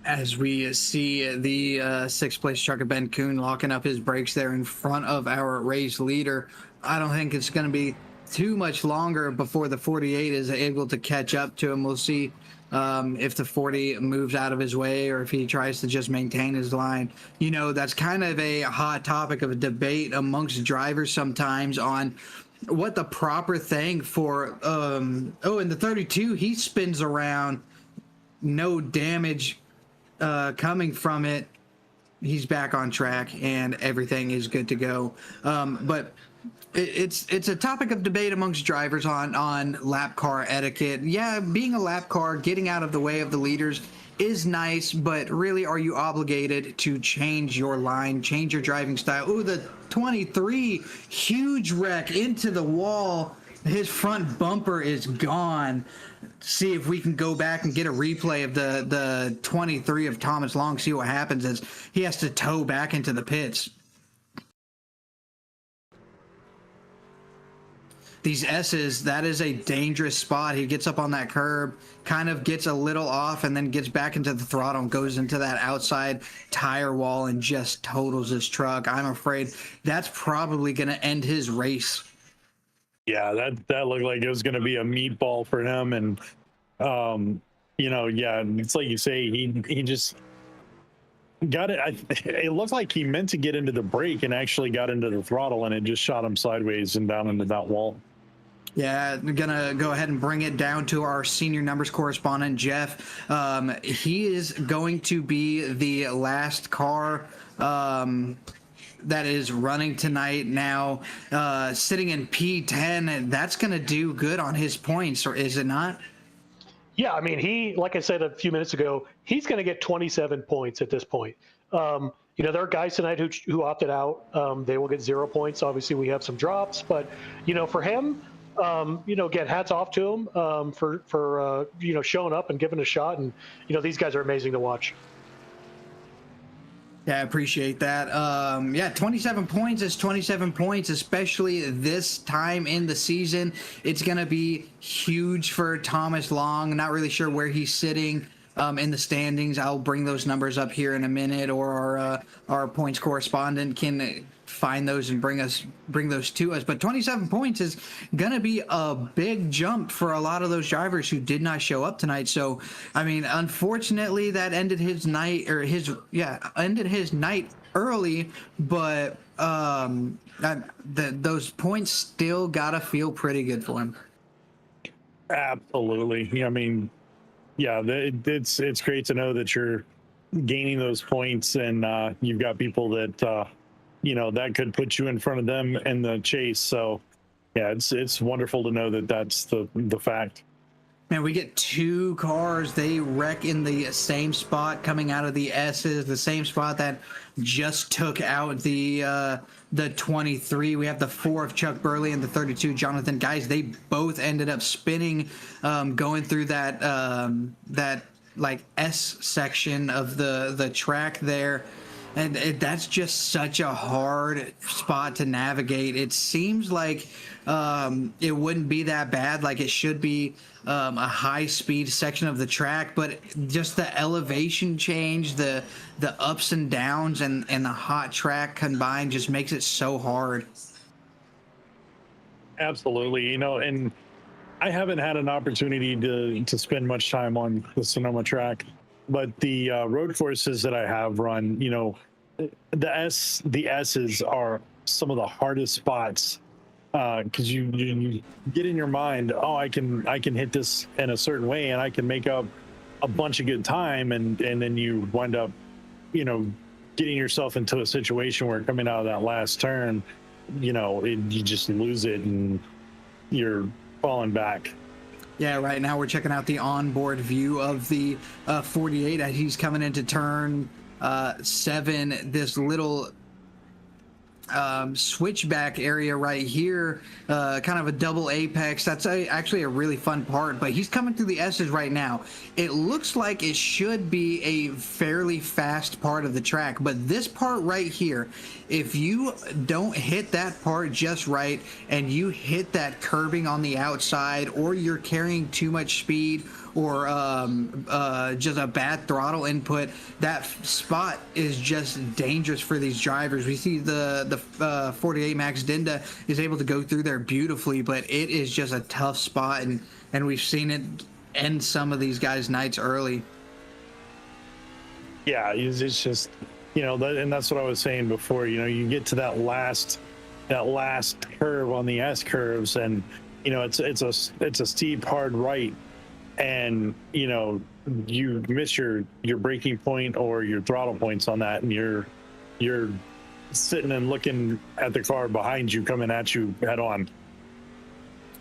As we see the sixth place trucker Ben Kuhn locking up his brakes there in front of our race leader. I don't think it's going to be too much longer before the 48 is able to catch up to him. We'll see if the 40 moves out of his way or if he tries to just maintain his line. That's kind of a hot topic of a debate amongst drivers sometimes on what the proper thing for in the 32 he spins around, no damage coming from it. He's back on track and everything is good to go. But it's a topic of debate amongst drivers on lap car etiquette. Yeah, being a lap car, getting out of the way of the leaders is nice, but really, are you obligated to change your line, change your driving style? Ooh, the 23, huge wreck into the wall. His front bumper is gone. See if we can go back and get a replay of the 23 of Thomas Long, see what happens as he has to tow back into the pits. These S's, that is a dangerous spot. He gets up on that curb, kind of gets a little off, and then gets back into the throttle and goes into that outside tire wall and just totals his truck. I'm afraid that's probably going to end his race. Yeah, that looked like it was going to be a meatball for him. And, it's like you say, he just got it. It looked like he meant to get into the brake and actually got into the throttle, and it just shot him sideways and down into that wall. Yeah, I'm going to go ahead and bring it down to our senior numbers correspondent, Jeff. He is going to be the last car that is running tonight now, sitting in P10, and that's going to do good on his points, or is it not? Yeah, I mean, he, like I said a few minutes ago, he's going to get 27 points at this point. There are guys tonight who opted out. They will get 0 points. Obviously, we have some drops, but, for him, again, hats off to him for showing up and giving a shot. And, these guys are amazing to watch. Yeah, I appreciate that. 27 points is 27 points, especially this time in the season. It's going to be huge for Thomas Long. Not really sure where he's sitting in the standings. I'll bring those numbers up here in a minute, or our points correspondent can find those and bring those to us. But 27 points is going to be a big jump for a lot of those drivers who did not show up tonight. So, I mean, unfortunately, that ended his night, ended his night early, but those points still got to feel pretty good for him. Absolutely. I mean, yeah, it's great to know that you're gaining those points, and you've got people that that could put you in front of them in the chase. So yeah, it's wonderful to know that that's the fact. Man, we get 2 cars. They wreck in the same spot coming out of the S's, the same spot that just took out the 23. We have the 4 of Chuck Burley and the 32 Jonathan. Guys, they both ended up spinning, going through that like S section of the track there. And that's just such a hard spot to navigate. It seems like it wouldn't be that bad, like it should be a high speed section of the track, but just the elevation change, the ups and downs, and the hot track combined just makes it so hard. Absolutely, you know, and I haven't had an opportunity to spend much time on the Sonoma track, but the road courses that I have run, you know, the S's are some of the hardest spots because you get in your mind, oh, I can hit this in a certain way, and I can make up a bunch of good time, and then you wind up, you know, getting yourself into a situation where coming out of that last turn, you know, you just lose it and you're falling back. Yeah, right now we're checking out the onboard view of the 48 as he's coming into turn 7. This little switchback area right here, kind of a double apex. That's actually a really fun part, but he's coming through the S's right now. It looks like it should be a fairly fast part of the track, but this part right here, if you don't hit that part just right and you hit that curbing on the outside, or you're carrying too much speed, or just a bad throttle input, that spot is just dangerous for these drivers. We see the 48 Max Dinda is able to go through there beautifully, but it is just a tough spot, and we've seen it end some of these guys' nights early. Yeah, it's just, you know, and that's what I was saying before. You know, you get to that last curve on the S curves, and you know it's a steep hard right, and you know you miss your braking point or your throttle points on that, and you're sitting and looking at the car behind you coming at you head on.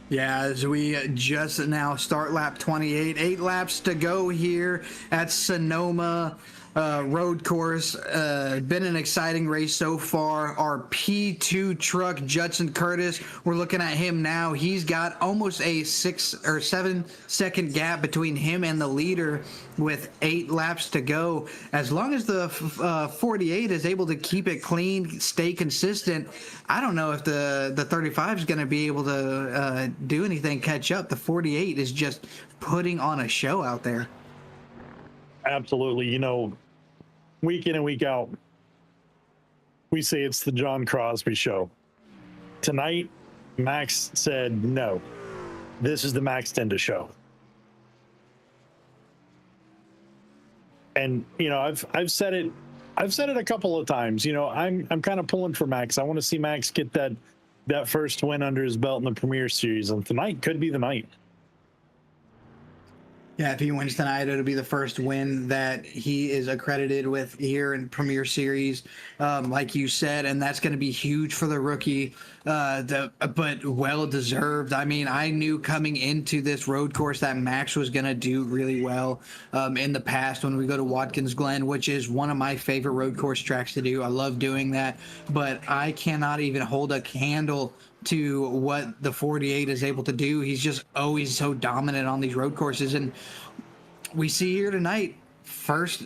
Yeah, as we just now start lap 28, 8 laps to go here at Sonoma road course. Been an exciting race so far. Our P2 truck, Judson Curtis, we're looking at him now. He's got almost a 6 or 7 second gap between him and the leader with 8 laps to go. As long as the 48 is able to keep it clean, stay consistent, I don't know if the 35 is going to be able to do anything, catch up. The 48 is just putting on a show out there. Absolutely. You know, week in and week out, we say it's the John Crosby show. Tonight, Max said, no, this is the Max Dinda show. And, you know, I've said it a couple of times. You know, I'm kind of pulling for Max. I want to see Max get that first win under his belt in the Premier Series, and tonight could be the night. Yeah, if he wins tonight, it'll be the first win that he is accredited with here in Premier Series, like you said, and that's going to be huge for the rookie, but well-deserved. I mean, I knew coming into this road course that Max was going to do really well in the past when we go to Watkins Glen, which is one of my favorite road course tracks to do. I love doing that, but I cannot even hold a candle to what the 48 is able to do. He's just always so dominant on these road courses, and we see here tonight first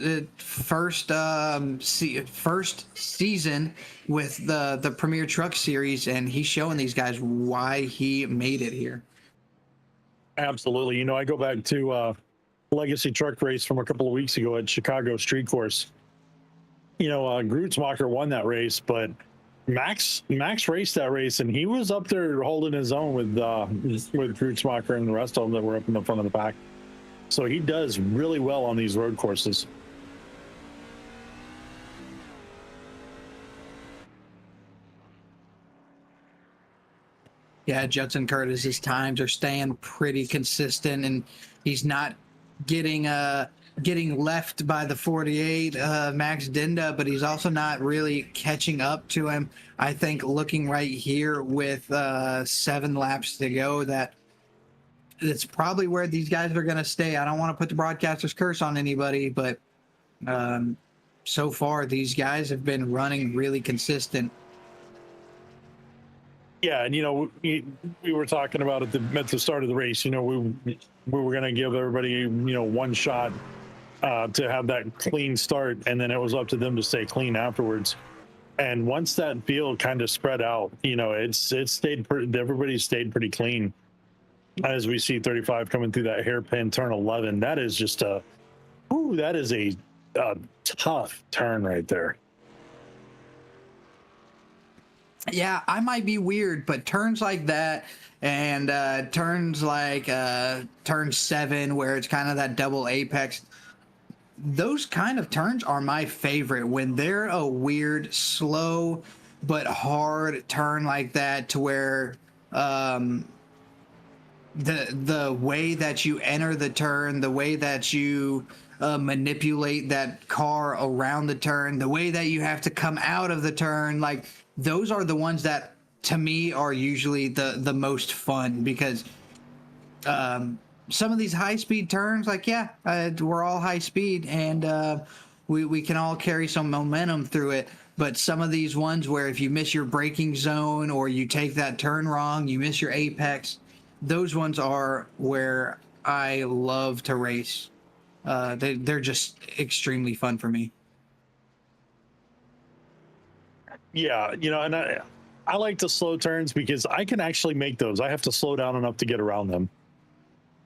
season with the Premier Truck Series, and he's showing these guys why he made it here. Absolutely. You know, I go back to Legacy Truck Race from a couple of weeks ago at Chicago Street Course. You know, Grootsmacher won that race, but Max raced that race, and he was up there holding his own with Grootsmacher and the rest of them that were up in the front of the pack. So he does really well on these road courses. Yeah, Judson Curtis's times are staying pretty consistent, and he's not getting left by the 48 Max Dinda, but he's also not really catching up to him. I think looking right here with 7 laps to go, that's probably where these guys are going to stay. I don't want to put the broadcaster's curse on anybody, but so far these guys have been running really consistent. Yeah, and you know, we were talking about at the start of the race. You know, we were going to give everybody, you know, one shot to have that clean start, and then it was up to them to stay clean afterwards. And once that field kind of spread out, you know, it stayed everybody stayed pretty clean. As we see 35 coming through that hairpin turn 11, that is just that is a tough turn right there. Yeah, I might be weird, but turns like that and turns like turn 7 where it's kind of that double apex, those kind of turns are my favorite when they're a weird, slow, but hard turn like that, to where the way that you enter the turn, the way that you manipulate that car around the turn, the way that you have to come out of the turn, like those are the ones that to me are usually the most fun, because some of these high speed turns, like, yeah, we're all high speed and we can all carry some momentum through it. But some of these ones where if you miss your braking zone or you take that turn wrong, you miss your apex, those ones are where I love to race. They're just extremely fun for me. Yeah, you know, and I like the slow turns because I can actually make those. I have to slow down enough to get around them.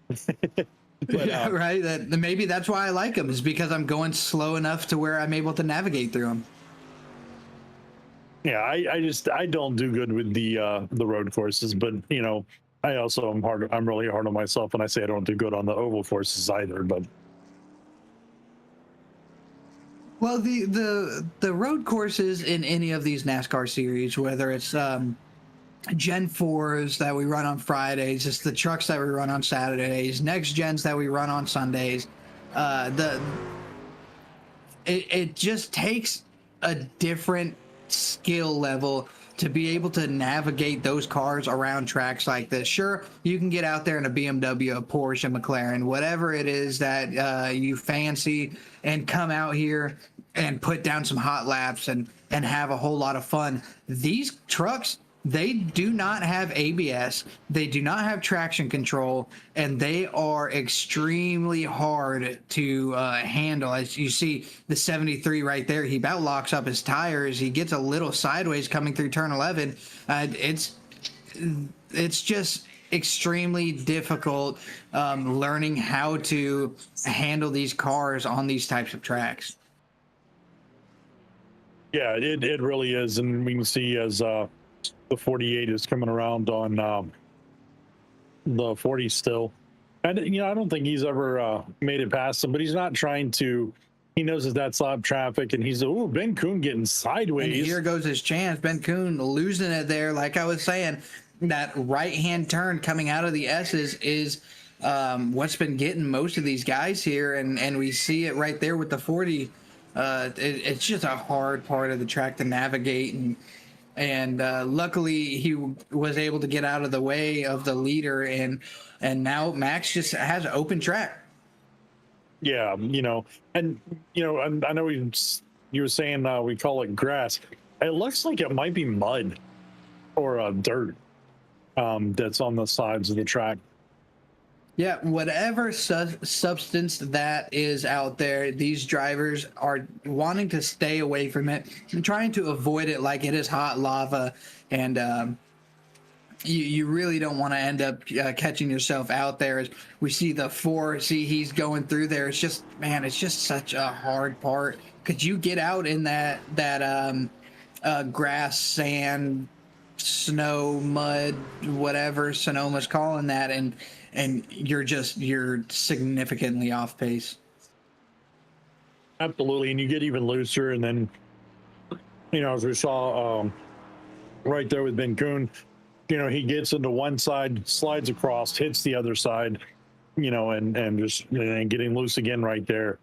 But, right? Maybe that's why I like them, is because I'm going slow enough to where I'm able to navigate through them. Yeah, I don't do good with the road courses, but you know, I also I'm really hard on myself when I say I don't do good on the oval courses either. But well, the road courses in any of these NASCAR series, whether it's Gen 4s that we run on Fridays, it's the trucks that we run on Saturdays, next gens that we run on Sundays, it just takes a different skill level to be able to navigate those cars around tracks like this. Sure, you can get out there in a BMW, a Porsche, a McLaren, whatever it is that you fancy, and come out here and put down some hot laps and have a whole lot of fun. These trucks, they do not have ABS, they do not have traction control, and they are extremely hard to handle. As you see, the 73 right there, he about locks up his tires. He gets a little sideways coming through turn 11. It's just extremely difficult learning how to handle these cars on these types of tracks. yeah, it really is, and we can see as the 48 is coming around on the 40 still. And, you know, I don't think he's ever made it past him, but he's not trying to. He knows that that's lap traffic, and he's, oh, Ben Kuhn getting sideways. And here goes his chance. Ben Kuhn losing it there. Like I was saying, that right-hand turn coming out of the S's is what's been getting most of these guys here, and we see it right there with the 40. It's just a hard part of the track to navigate, and luckily he was able to get out of the way of the leader, and now Max just has an open track. Yeah, you know, and you know, I know you were saying we call it grass. It looks like it might be mud or dirt that's on the sides of the track. Yeah, whatever substance that is out there, these drivers are wanting to stay away from it and trying to avoid it like it is hot lava. And you really don't want to end up catching yourself out there. As we see the 4, see he's going through there. It's just, man, it's just such a hard part. Could you get out in that grass, sand, snow, mud, whatever Sonoma's calling that, and you're significantly off pace. Absolutely, and you get even looser, and then, you know, as we saw right there with Ben Kuhn, you know, he gets into one side, slides across, hits the other side, you know, and just and getting loose again right there.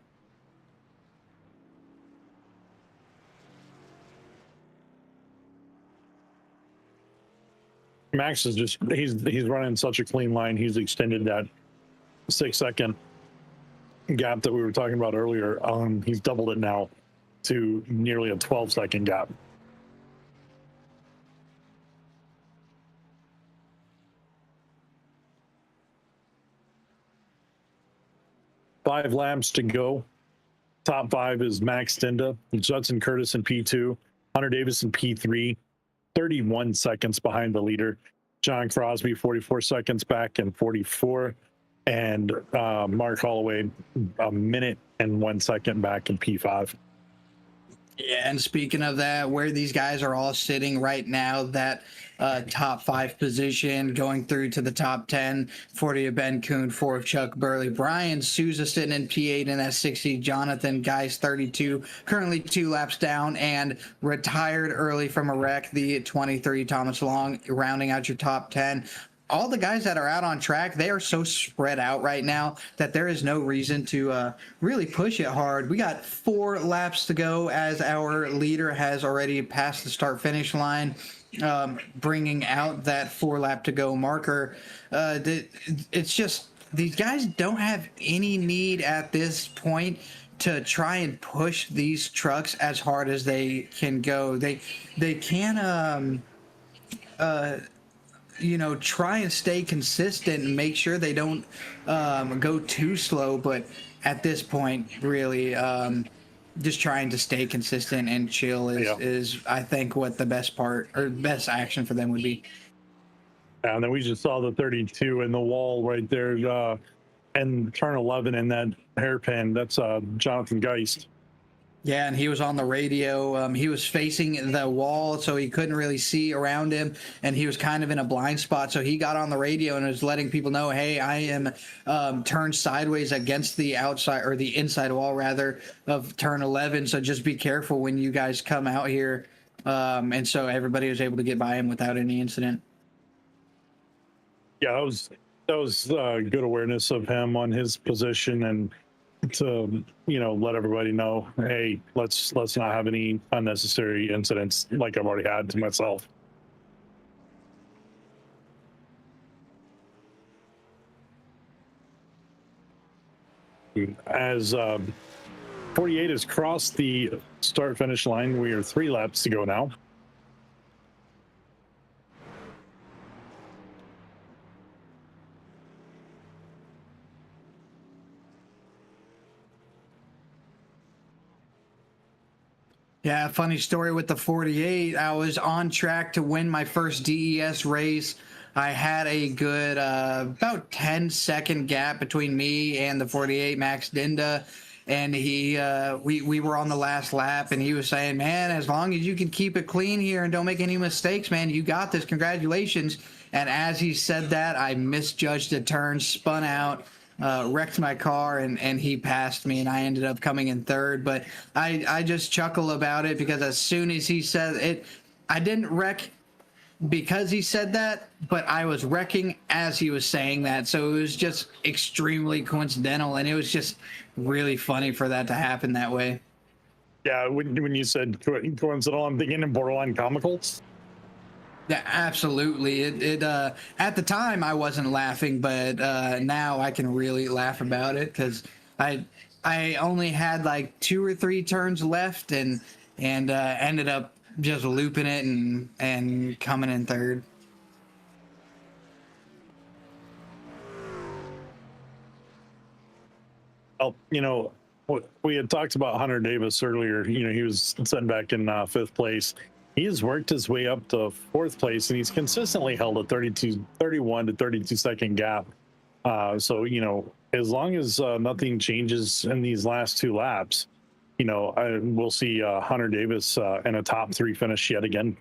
Max is just he's running such a clean line. He's extended that 6-second gap that we were talking about earlier. He's doubled it now to nearly a 12-second gap. Five laps to go Top 5 is Max Dinda, Judson Curtis in P2, Hunter Davis in P3, 31 seconds behind the leader. John Crosby, 44 seconds back in 44. And Mark Holloway, a minute and 1 second back in P5. Yeah, and speaking of that, where these guys are all sitting right now, that top 5 position going through to the top 10, 40 of Ben Kuhn, 4 of Chuck Burley, Brian Souza sitting in P8 in that 60, Jonathan Geis 32, currently 2 laps down and retired early from a wreck, the 23 Thomas Long, rounding out your top 10. All the guys that are out on track, they are so spread out right now that there is no reason to really push it hard. We got 4 laps to go as our leader has already passed the start-finish line, bringing out that 4 lap to go marker. It's just these guys don't have any need at this point to try and push these trucks as hard as they can go. They can try and stay consistent and make sure they don't go too slow. But at this point, really, just trying to stay consistent and chill is I think, what the best part or best action for them would be. And then we just saw the 32 in the wall right there, and turn 11 in that hairpin. That's Jonathan Geist. Yeah, and he was on the radio. He was facing the wall, so he couldn't really see around him, and he was kind of in a blind spot. So he got on the radio and was letting people know, hey, I am turned sideways against the outside, or the inside wall, rather, of turn 11. So just be careful when you guys come out here. And so everybody was able to get by him without any incident. Yeah, that was good awareness of him on his position, and to let everybody know, hey, let's not have any unnecessary incidents like I've already had to myself. As 48 has crossed the start finish line, we are 3 laps to go now. Yeah, funny story with the 48. I was on track to win my first DES race. I had a good about 10-second gap between me and the 48, Max Dinda. And we were on the last lap, and he was saying, man, as long as you can keep it clean here and don't make any mistakes, man, you got this. Congratulations. And as he said that, I misjudged a turn, spun out, wrecked my car, and he passed me, and I ended up coming in third. But I just chuckle about it because as soon as he said it, I didn't wreck because he said that, but I was wrecking as he was saying that. So it was just extremely coincidental, and it was just really funny for that to happen that way. Yeah, when you said coincidental, I'm thinking in borderline comical. Yeah, absolutely. It at the time I wasn't laughing, but now I can really laugh about it because I only had like 2 or 3 turns left and ended up just looping it and coming in third. Well, we had talked about Hunter Davis earlier. He was sitting back in 5th place. He has worked his way up to 4th place, and he's consistently held a 31 to 32 second gap. So, as long as nothing changes in these last 2 laps, we'll see Hunter Davis in a top 3 finish yet again.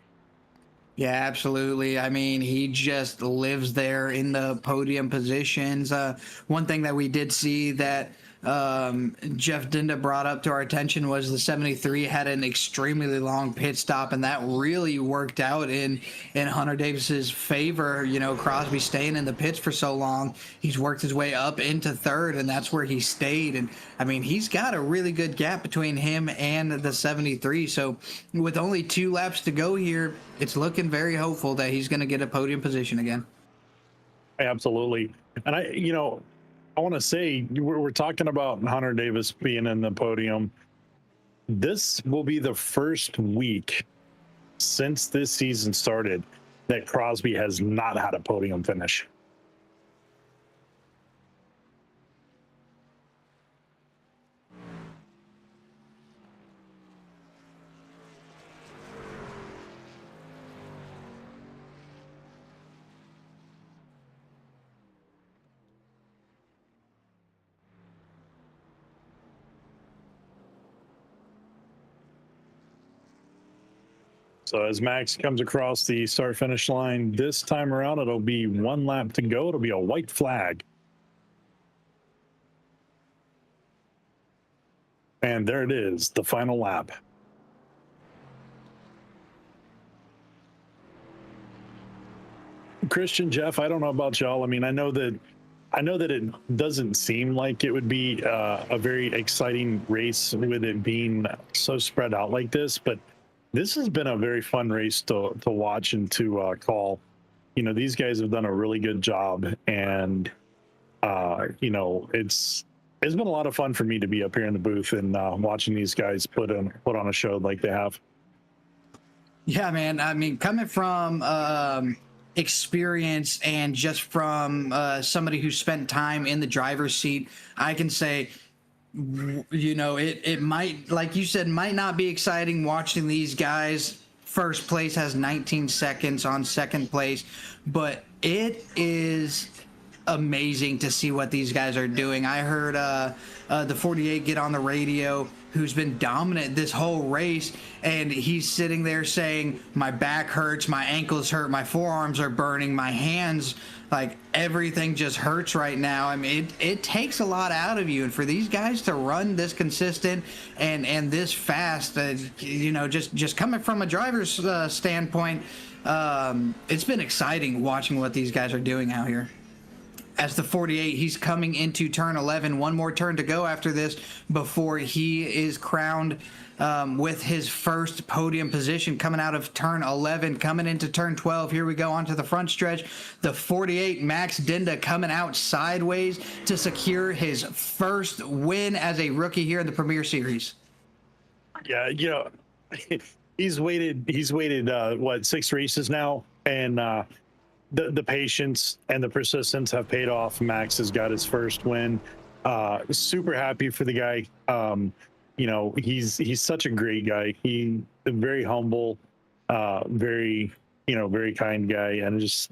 Yeah, absolutely. I mean, he just lives there in the podium positions. One thing that we did see that Jeff Dinda brought up to our attention was the 73 had an extremely long pit stop, and that really worked out in Hunter Davis's favor. Crosby staying in the pits for so long, he's worked his way up into 3rd, and that's where he stayed. And I mean, he's got a really good gap between him and the 73. So with only 2 laps to go here, it's looking very hopeful that he's going to get a podium position again. Absolutely. And I want to say, we're talking about Hunter Davis being in the podium. This will be the first week since this season started that Crosby has not had a podium finish. So as Max comes across the start finish line, this time around, it'll be 1 lap to go. It'll be a white flag. And there it is, the final lap. Christian, Jeff, I don't know about y'all. I mean, I know that it doesn't seem like it would be a very exciting race with it being so spread out like this, but this has been a very fun race to watch and to call. You know, these guys have done a really good job, and you know, it's been a lot of fun for me to be up here in the booth and watching these guys put on a show like they have. Yeah, man. I mean, coming from experience and just from somebody who spent time in the driver's seat, I can say, you know, it might, like you said, might not be exciting watching these guys. First place has 19 seconds on second place, but it is amazing to see what these guys are doing. I heard the 48 get on the radio, who's been dominant this whole race, and he's sitting there saying, my back hurts, my ankles hurt, my forearms are burning, my hands, like everything just hurts right now. I mean, it takes a lot out of you, and for these guys to run this consistent and this fast, you know, just coming from a driver's standpoint, it's been exciting watching what these guys are doing out here. As the 48, he's coming into turn 11. One more turn to go after this before he is crowned with his first podium position coming out of turn 11, coming into turn 12. Here we go onto the front stretch. The 48, Max Dinda, coming out sideways to secure his first win as a rookie here in the Premier Series. Yeah, you know, he's waited what, 6 races now, and the patience and the persistence have paid off. Max has got his first win. Super happy for the guy. You know, he's such a great guy. He's very humble, very kind guy, and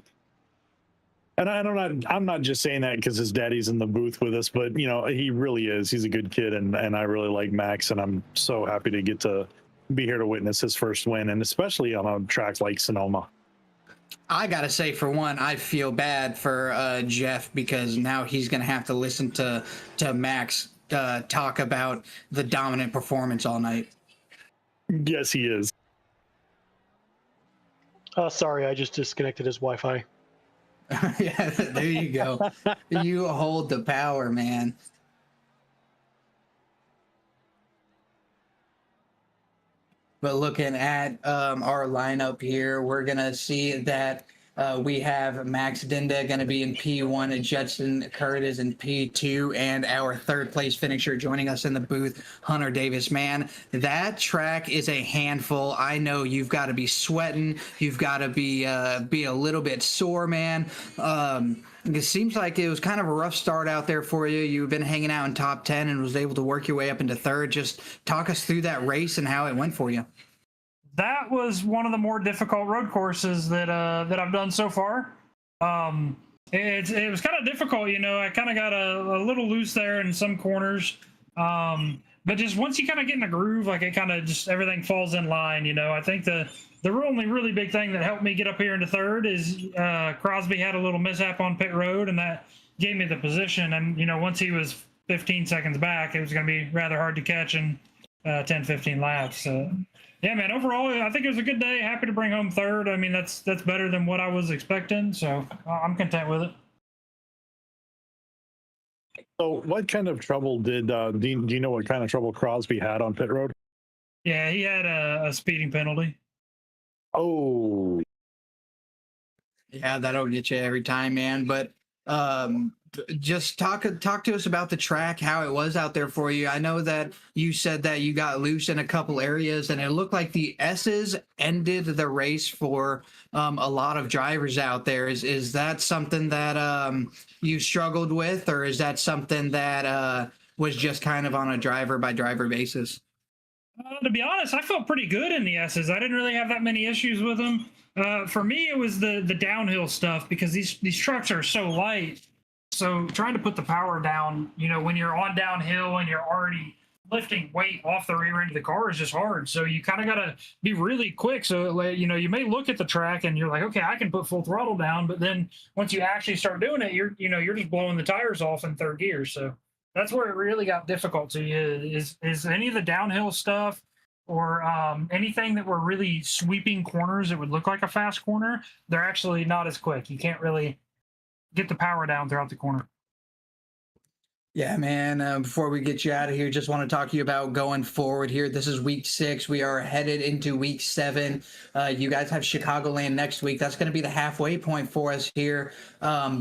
I'm not just saying that because his daddy's in the booth with us, but you know, he really is. He's a good kid, and I really like Max, and I'm so happy to get to be here to witness his first win, and especially on a track like Sonoma. I gotta say, for one, I feel bad for Jeff, because now he's gonna have to listen to Max talk about the dominant performance all night. Yes, he is. Sorry, I just disconnected his Wi-Fi. Yeah, there you go. You hold the power, man. But looking at our lineup here, we're going to see that we have Max Dinda going to be in P1, Judson Curtis in P2, and our third place finisher joining us in the booth, Hunter Davis. Man, that track is a handful. I know you've got to be sweating. You've got to be a little bit sore, man. It seems like it was kind of a rough start out there for you. You've been hanging out in top 10 and was able to work your way up into third. Just talk us through that race and how it went for you. That was one of the more difficult road courses that I've done so far. It was kind of difficult, you know. I kind of got a little loose there in some corners, but just once you kind of get in a groove, like it kind of just everything falls in line, you know. I think the only really big thing that helped me get up here into third is Crosby had a little mishap on pit road, and that gave me the position. And you know, once he was 15 seconds back, it was going to be rather hard to catch in 10, 15 laps. So. Yeah, man, overall, I think it was a good day. Happy to bring home third. I mean, that's better than what I was expecting, so I'm content with it. So what kind of trouble do you know what kind of trouble Crosby had on pit road? Yeah, he had a speeding penalty. Oh. Yeah, that'll get you every time, man. But just talk to us about the track, how it was out there for you. I know that you said that you got loose in a couple areas, and it looked like the S's ended the race for a lot of drivers out there. Is that something that you struggled with, or is that something that was just kind of on a driver by driver basis? To be honest, I felt pretty good in the S's. I didn't really have that many issues with them. For me, it was the downhill stuff, because these trucks are so light. So trying to put the power down, you know, when you're on downhill and you're already lifting weight off the rear end of the car is just hard. So you kind of got to be really quick. So, you know, you may look at the track and you're like, okay, I can put full throttle down. But then once you actually start doing it, you're just blowing the tires off in third gear. So that's where it really got difficult to you is any of the downhill stuff or anything that were really sweeping corners that would look like a fast corner. They're actually not as quick. You can't really get the power down throughout the corner. Yeah, man. Before we get you out of here, just want to talk to you about going forward here. This is week 6. We are headed into week 7. You guys have Chicagoland next week. That's going to be the halfway point for us here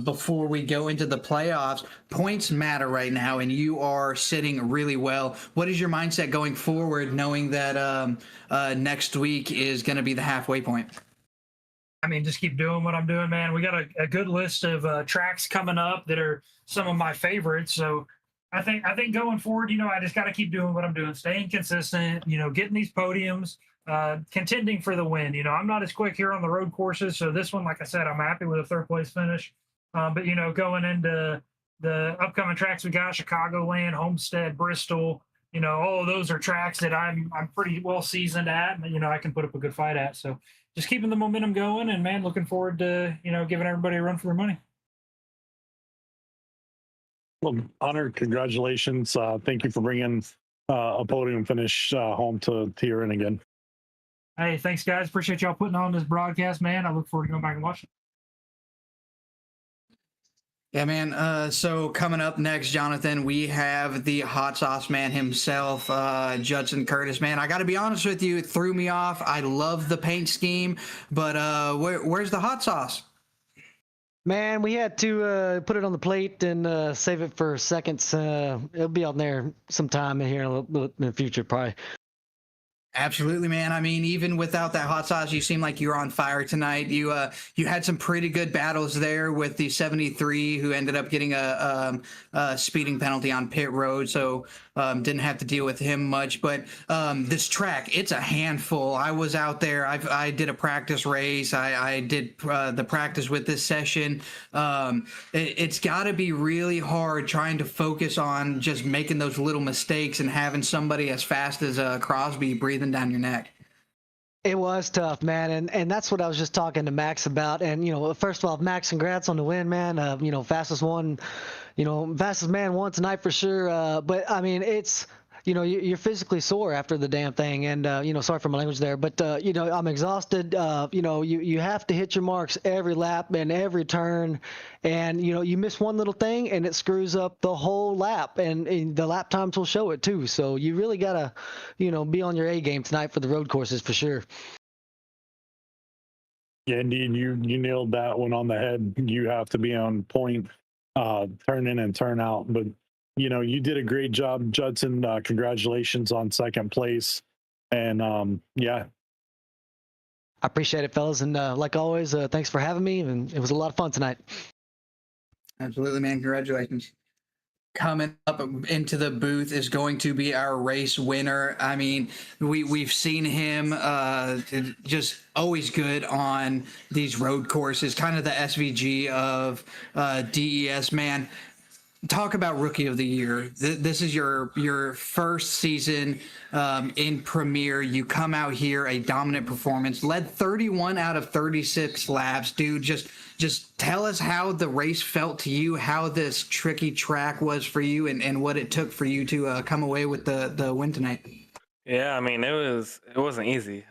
before we go into the playoffs. Points matter right now, and you are sitting really well. What is your mindset going forward, knowing that next week is going to be the halfway point? I mean, just keep doing what I'm doing, man. We got a good list of tracks coming up that are some of my favorites. So I think going forward, you know, I just got to keep doing what I'm doing, staying consistent, you know, getting these podiums, contending for the win. You know, I'm not as quick here on the road courses. So this one, like I said, I'm happy with a 3rd place finish. But, you know, going into the upcoming tracks, we got Chicagoland, Homestead, Bristol, you know, all of those are tracks that I'm pretty well seasoned at, and, you know, I can put up a good fight at. So just keeping the momentum going, and, man, looking forward to, you know, giving everybody a run for their money. Well, Hunter, congratulations. Thank you for bringing a podium finish home to your end again. Hey, thanks, guys. Appreciate y'all putting on this broadcast, man. I look forward to going back and watching. Yeah, man. So coming up next, Jonathan, we have the hot sauce man himself, Judson Curtis. Man, I got to be honest with you, it threw me off. I love the paint scheme, but where's the hot sauce? Man, we had to put it on the plate and save it for seconds. It'll be on there sometime in here in the future, probably. Absolutely, man. I mean, even without that hot sauce, you seem like you're on fire tonight. You had some pretty good battles there with the 73, who ended up getting a speeding penalty on pit road, so didn't have to deal with him much. But this track, it's a handful. I was out there. I did a practice race. I did the practice with this session. It's got to be really hard trying to focus on just making those little mistakes and having somebody as fast as Crosby breathing down your neck. It was tough, man, and that's what I was just talking to Max about. And you know, first of all, Max, congrats on the win, man. You know, fastest man won tonight for sure. But I mean, it's, you know, you're physically sore after the damn thing, and you know, sorry for my language there, but you know, I'm exhausted. You know, you have to hit your marks every lap and every turn, and you know, you miss one little thing and it screws up the whole lap, and the lap times will show it too. So you really gotta, you know, be on your A game tonight for the road courses for sure. Yeah, indeed, you nailed that one on the head. You have to be on point, turn in and turn out. But you know, you did a great job, Judson. Congratulations on 2nd place. And yeah. I appreciate it, fellas. And like always, thanks for having me. And it was a lot of fun tonight. Absolutely, man. Congratulations. Coming up into the booth is going to be our race winner. I mean, we've seen him just always good on these road courses, kind of the SVG of DES, man. Talk about Rookie of the Year. This is your first season in Premier. You come out here, a dominant performance, led 31 out of 36 laps. Dude, just tell us how the race felt to you, how this tricky track was for you, and what it took for you to come away with the win tonight. Yeah, I mean, it wasn't easy.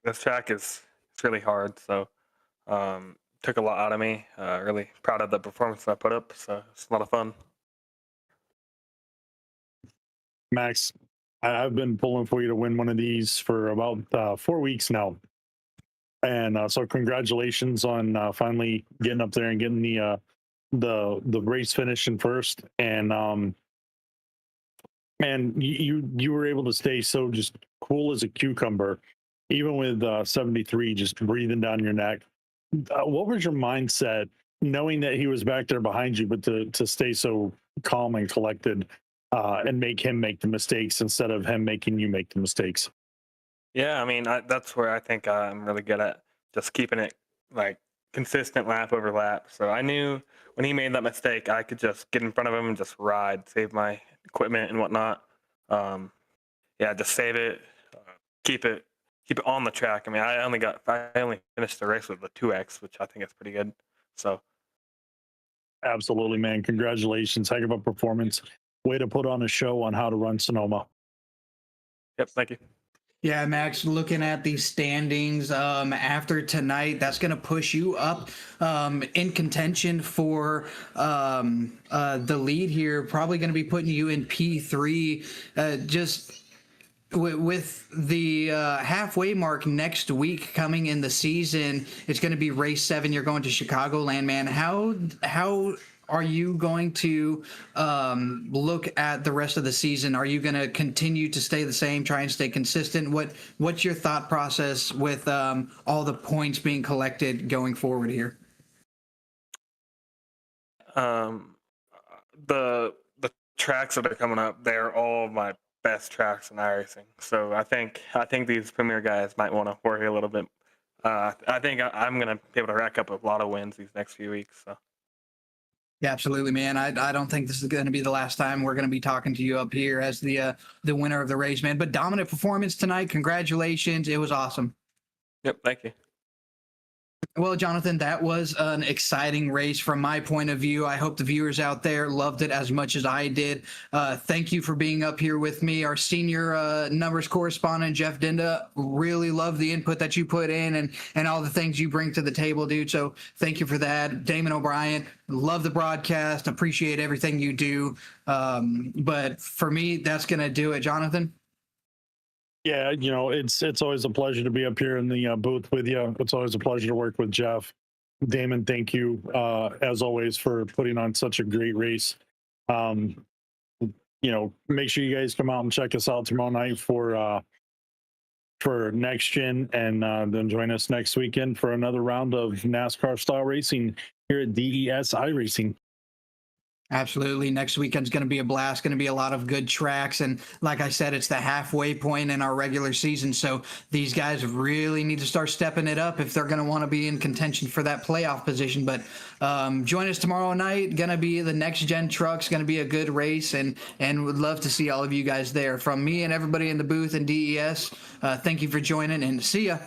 This track it's really hard, so took a lot out of me. Really proud of the performance I put up, so it's a lot of fun. Max, I've been pulling for you to win one of these for about 4 weeks now. And so congratulations on finally getting up there and getting the race finish in first. And man, you were able to stay so just cool as a cucumber, even with 73 just breathing down your neck. What was your mindset knowing that he was back there behind you, but to stay so calm and collected and make him make the mistakes instead of him making you make the mistakes? Yeah, I mean, that's where I think I'm really good at, just keeping it like consistent lap over lap. So I knew when he made that mistake, I could just get in front of him and just ride, save my equipment and whatnot. Yeah, just save it, keep it on the track. I mean, I only finished the race with the 2X, which I think is pretty good. So Absolutely, man. Congratulations. Heck of a performance. Way to put on a show on how to run Sonoma. yep, thank you. Yeah, Max, looking at the standings after tonight, that's going to push you up in contention for the lead here. Probably going to be putting you in P3. With the halfway mark next week coming in the season, it's going to be race 7. You're going to Chicagoland, man. How are you going to look at the rest of the season? Are you going to continue to stay the same, try and stay consistent? What's your thought process with all the points being collected going forward here? The tracks that are coming up, they're all my best tracks in iRacing. So I think these premier guys might want to worry a little bit. I think I'm going to be able to rack up a lot of wins these next few weeks. So. Yeah, absolutely, man. I don't think this is going to be the last time we're going to be talking to you up here as the winner of the race, man. But dominant performance tonight. Congratulations. It was awesome. Yep, thank you. Well, Jonathan, that was an exciting race from my point of view. I hope the viewers out there loved it as much as I did. Thank you for being up here with me. Our senior numbers correspondent, Jeff Dinda, really loved the input that you put in and all the things you bring to the table, dude. So thank you for that. Damon O'Brien, love the broadcast. Appreciate everything you do. But for me, that's going to do it. Jonathan? Yeah, it's always a pleasure to be up here in the booth with you. It's always a pleasure to work with Jeff. Damon, thank you as always for putting on such a great race. Make sure you guys come out and check us out tomorrow night for Next Gen, and then join us next weekend for another round of NASCAR style racing here at DES iRacing. Absolutely. Next weekend's going to be a blast, going to be a lot of good tracks. And like I said, it's the halfway point in our regular season. So these guys really need to start stepping it up if they're going to want to be in contention for that playoff position. But join us tomorrow night. Going to be the Next Gen trucks, going to be a good race, and would love to see all of you guys there. From me and everybody in the booth and DES, thank you for joining, and see ya.